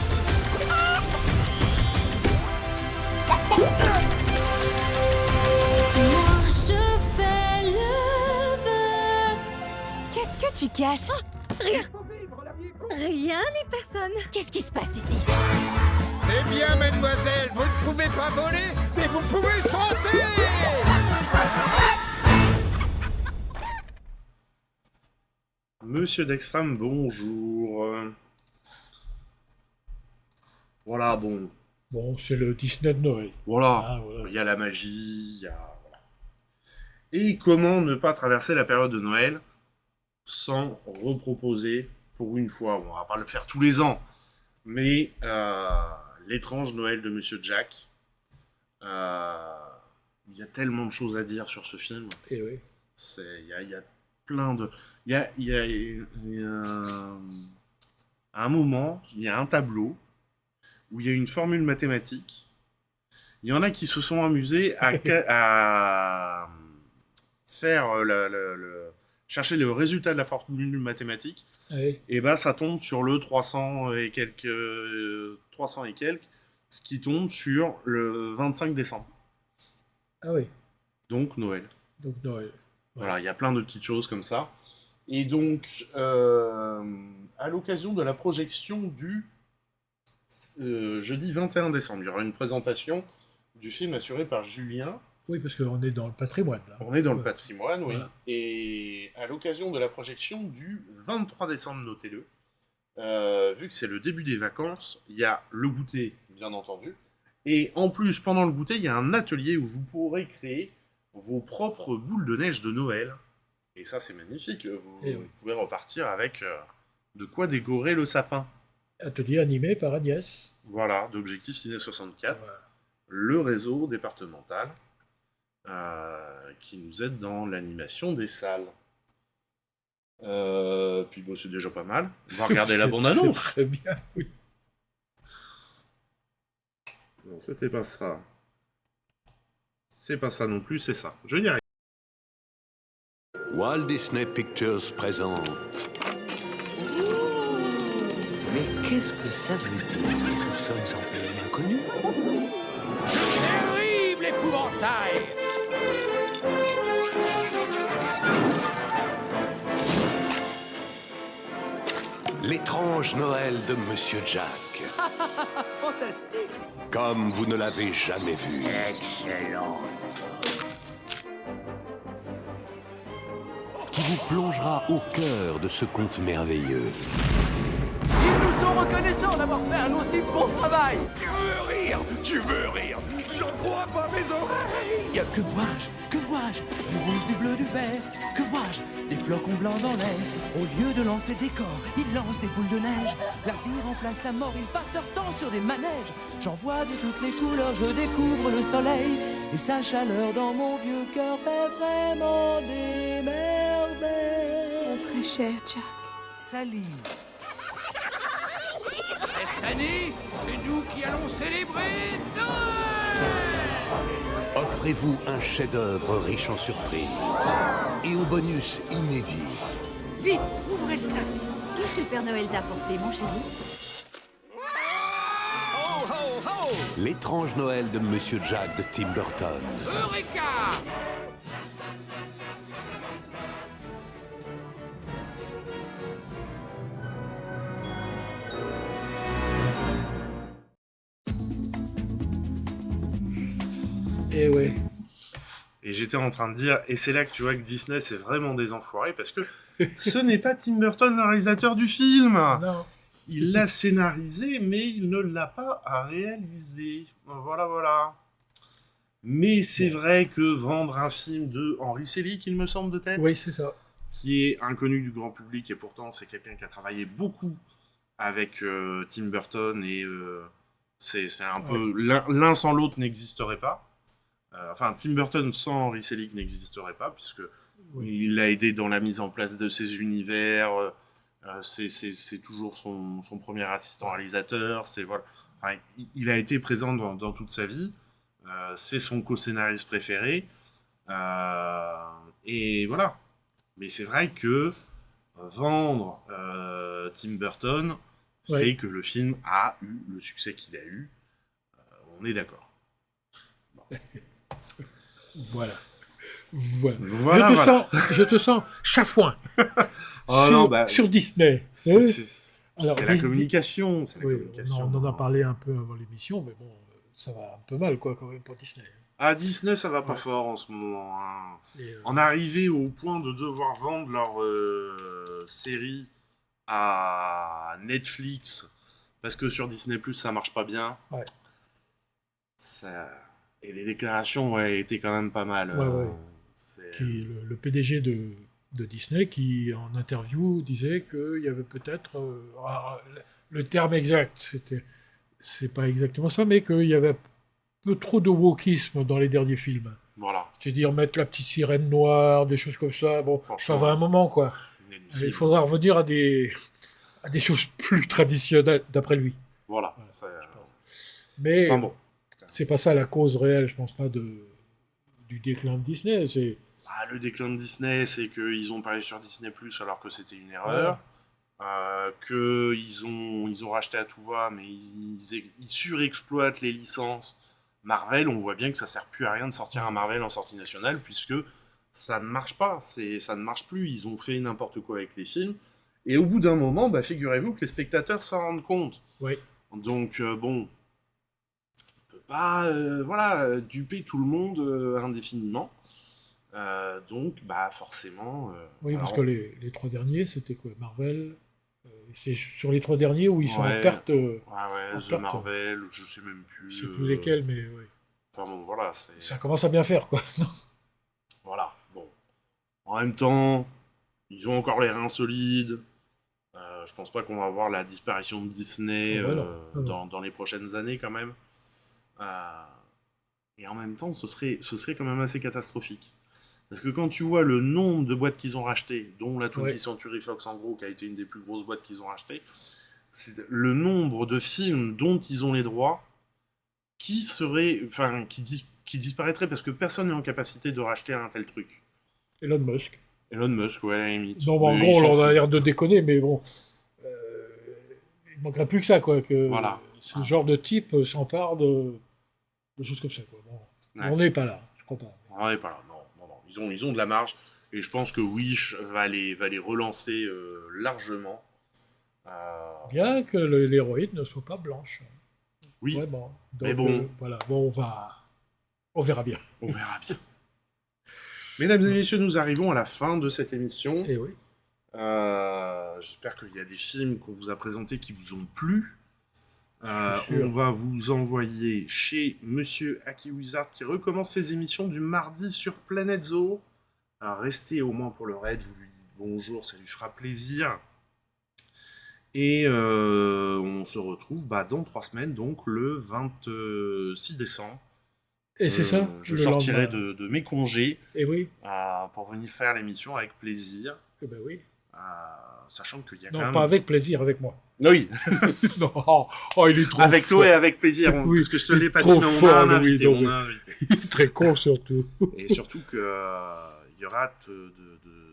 Moi, je fais le vœu. Qu'est-ce que tu caches? Rien. Rien ni personne. Qu'est-ce qui se passe ici? C'est bien, mademoiselle. Vous ne pouvez pas voler, mais vous pouvez chanter. Monsieur Dextram, bonjour. Voilà, bon. Bon, c'est le Disney de Noël. Voilà. Ah, voilà. Il y a la magie, il y a... Voilà. Et comment ne pas traverser la période de Noël sans reproposer, pour une fois, on va pas le faire tous les ans, mais l'étrange Noël de Monsieur Jack. Il y a tellement de choses à dire sur ce film. Et oui. Il y a plein de... Il y a à un moment, il y a un tableau où il y a une formule mathématique. Il y en a qui se sont amusés à faire chercher le résultat de la formule mathématique. Oui. Et ben ça tombe sur le 300 et quelques, ce qui tombe sur le 25 décembre. Ah oui. Donc Noël. Donc Noël. Voilà, il y a plein de petites choses comme ça. Et donc, à l'occasion de la projection du jeudi 21 décembre, il y aura une présentation du film assurée par Julien. Oui, parce qu'on est dans le patrimoine. Là. On est dans le patrimoine, oui. Voilà. Et à l'occasion de la projection du 23 décembre, notez-le, vu que c'est le début des vacances, il y a le goûter, bien entendu. Et en plus, pendant le goûter, il y a un atelier où vous pourrez créer vos propres boules de neige de Noël. Et ça, c'est magnifique. Vous pouvez repartir avec de quoi décorer le sapin. Atelier animé par Agnès. Voilà, d'Objectif Ciné 64, le réseau départemental qui nous aide dans l'animation des salles. Puis bon, c'est déjà pas mal. On va regarder la bande-annonce. C'est très bien, oui. Non, c'était pas ça. C'est pas ça non plus, c'est ça. Je y arrive. Walt Disney Pictures présente. Mais qu'est-ce que ça veut dire? Nous sommes en pays inconnu. Terrible épouvantail! L'étrange Noël de Monsieur Jack. Fantastique! Comme vous ne l'avez jamais vu. Excellent! Qui vous plongera au cœur de ce conte merveilleux. Ils nous sont reconnaissants d'avoir fait un aussi bon travail! Tu veux rire? Tu veux rire? J'en crois pas mes oreilles! Que vois-je? Que vois-je? Du rouge, du bleu, du vert. Que vois-je? Des flocons blancs dans l'air. Au lieu de lancer des corps, ils lancent des boules de neige. La vie remplace la mort, ils passent leur temps sur des manèges. J'en vois de toutes les couleurs, je découvre le soleil. Et sa chaleur dans mon vieux cœur fait vraiment des merveilles. Mon très cher Jack. Sally. Cette année, c'est nous qui allons célébrer Noël! Offrez-vous un chef-d'œuvre riche en surprises et au bonus inédit. Vite, ouvrez le sac. Qu'est-ce que le Père Noël t'a apporté, mon chéri? L'étrange Noël de Monsieur Jack de Tim Burton. Eureka! Et ouais. Et j'étais en train de dire, et c'est là que tu vois que Disney c'est vraiment des enfoirés, parce que ce n'est pas Tim Burton le réalisateur du film. Non. Il l'a scénarisé, mais il ne l'a pas réalisé. Voilà, voilà. Mais c'est vrai que vendre un film de Henry Selick, il me semble, de tête. Oui, c'est ça. Qui est inconnu du grand public, et pourtant c'est quelqu'un qui a travaillé beaucoup avec Tim Burton, et c'est un peu... L'un sans l'autre n'existerait pas. Enfin, Tim Burton sans Henry Selick n'existerait pas, puisque il l'a aidé dans la mise en place de ses univers. C'est toujours son premier assistant réalisateur. Voilà. Enfin, il a été présent dans toute sa vie. C'est son co-scénariste préféré. Et voilà. Mais c'est vrai que vendre Tim Burton fait que le film a eu le succès qu'il a eu. On est d'accord. Bon. Voilà. Je te sens chafouin sur Disney. C'est la communication. On en a parlé un peu avant l'émission, mais bon, ça va un peu mal quoi quand même pour Disney. Ah, Disney, ça va pas fort en ce moment. Hein. En arriver au point de devoir vendre leur série à Netflix parce que sur Disney+, ça marche pas bien. Ouais. Et les déclarations étaient quand même pas mal. Le PDG de Disney qui, en interview, disait qu'il y avait peut-être... le terme exact, c'est pas exactement ça, mais qu'il y avait un peu trop de wokisme dans les derniers films. Voilà. C'est-à-dire mettre la petite sirène noire, des choses comme ça. Bon, ça va un moment, quoi. Il faudra revenir à des choses plus traditionnelles, d'après lui. Voilà. Mais... Enfin, bon. C'est pas ça la cause réelle, je pense pas, du déclin de Disney. Le déclin de Disney, c'est qu'ils ont parlé sur Disney+, alors que c'était une erreur. Qu'ils ont racheté à tout va, mais ils surexploitent les licences Marvel, on voit bien que ça sert plus à rien de sortir un Marvel en sortie nationale, puisque ça ne marche pas, ça ne marche plus, ils ont fait n'importe quoi avec les films, et au bout d'un moment, bah, figurez-vous que les spectateurs s'en rendent compte. Oui. Donc, bon, on peut pas, duper tout le monde indéfiniment. Donc, bah, forcément... oui, parce que les 3 derniers, c'était quoi? Marvel, c'est sur les 3 derniers où ils sont en perte... The Marvel, je sais même plus... Je sais plus lesquels, mais oui. Enfin bon, voilà, ça commence à bien faire, quoi. Voilà, bon. En même temps, ils ont encore les reins solides. Je pense pas qu'on va avoir la disparition de Disney dans les prochaines années, quand même. Et en même temps, ce serait quand même assez catastrophique. Parce que quand tu vois le nombre de boîtes qu'ils ont rachetées, dont la 20th Century Fox, en gros, qui a été une des plus grosses boîtes qu'ils ont rachetées, c'est le nombre de films dont ils ont les droits qui disparaîtraient parce que personne n'est en capacité de racheter un tel truc. Elon Musk, ouais, à la limite. Non, en gros, on a l'air de déconner, mais bon... il manquerait plus que ça, quoi, que ce genre de type s'empare de choses comme ça, quoi. Bon. On n'est pas là, je crois pas. On n'est pas là, non. Ils ont de la marge, et je pense que Wish va les relancer largement. Bien que l'héroïne ne soit pas blanche. Oui, vraiment. Donc, mais bon... voilà, bon, on verra bien. On verra bien. Mesdames et messieurs, nous arrivons à la fin de cette émission. Et oui. J'espère qu'il y a des films qu'on vous a présentés qui vous ont plu. On va vous envoyer chez Monsieur Aki Wizard qui recommence ses émissions du mardi sur Planète Zoo. Alors restez au moins pour le raid, vous lui dites bonjour, ça lui fera plaisir. Et on se retrouve dans 3 semaines, donc le 26 décembre. Et c'est ça. Je sortirai de mes congés pour venir faire l'émission avec plaisir. Eh ben oui. Sachant qu'il y a non, quand même... pas avec plaisir, avec moi. Oui. Non, il est trop avec fort. toi et avec plaisir, parce que je te l'ai pas dit, mais on a un invité. Il est très con, surtout. Et surtout qu'il y aura de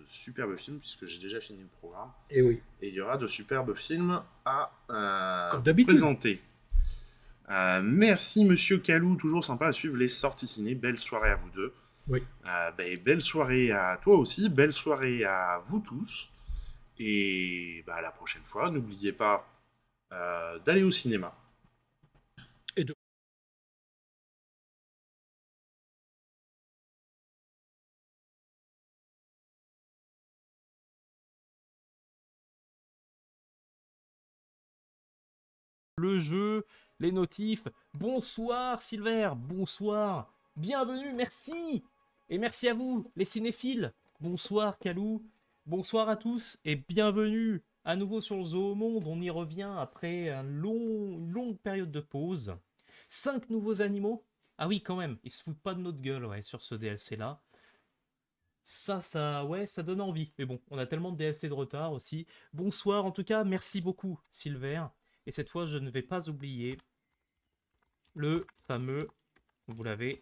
superbes films, puisque j'ai déjà fini le programme. Et oui. Et il y aura de superbes films à présenter. Merci Monsieur Calou, toujours sympa à suivre les sorties ciné. Belle soirée à vous deux. Oui. Belle soirée à toi aussi, belle soirée à vous tous. Et à la prochaine fois, n'oubliez pas d'aller au cinéma. Et de... Le jeu, les notifs. Bonsoir Silver, bonsoir. Bienvenue, merci. Et merci à vous, les cinéphiles. Bonsoir Calou. Bonsoir à tous et bienvenue à nouveau sur le Zoo Monde. On y revient après une longue période de pause. 5 nouveaux animaux. Ah oui, quand même, ils se foutent pas de notre gueule sur ce DLC-là. Ça donne envie. Mais bon, on a tellement de DLC de retard aussi. Bonsoir, en tout cas, merci beaucoup, Silver. Et cette fois, je ne vais pas oublier le fameux, vous l'avez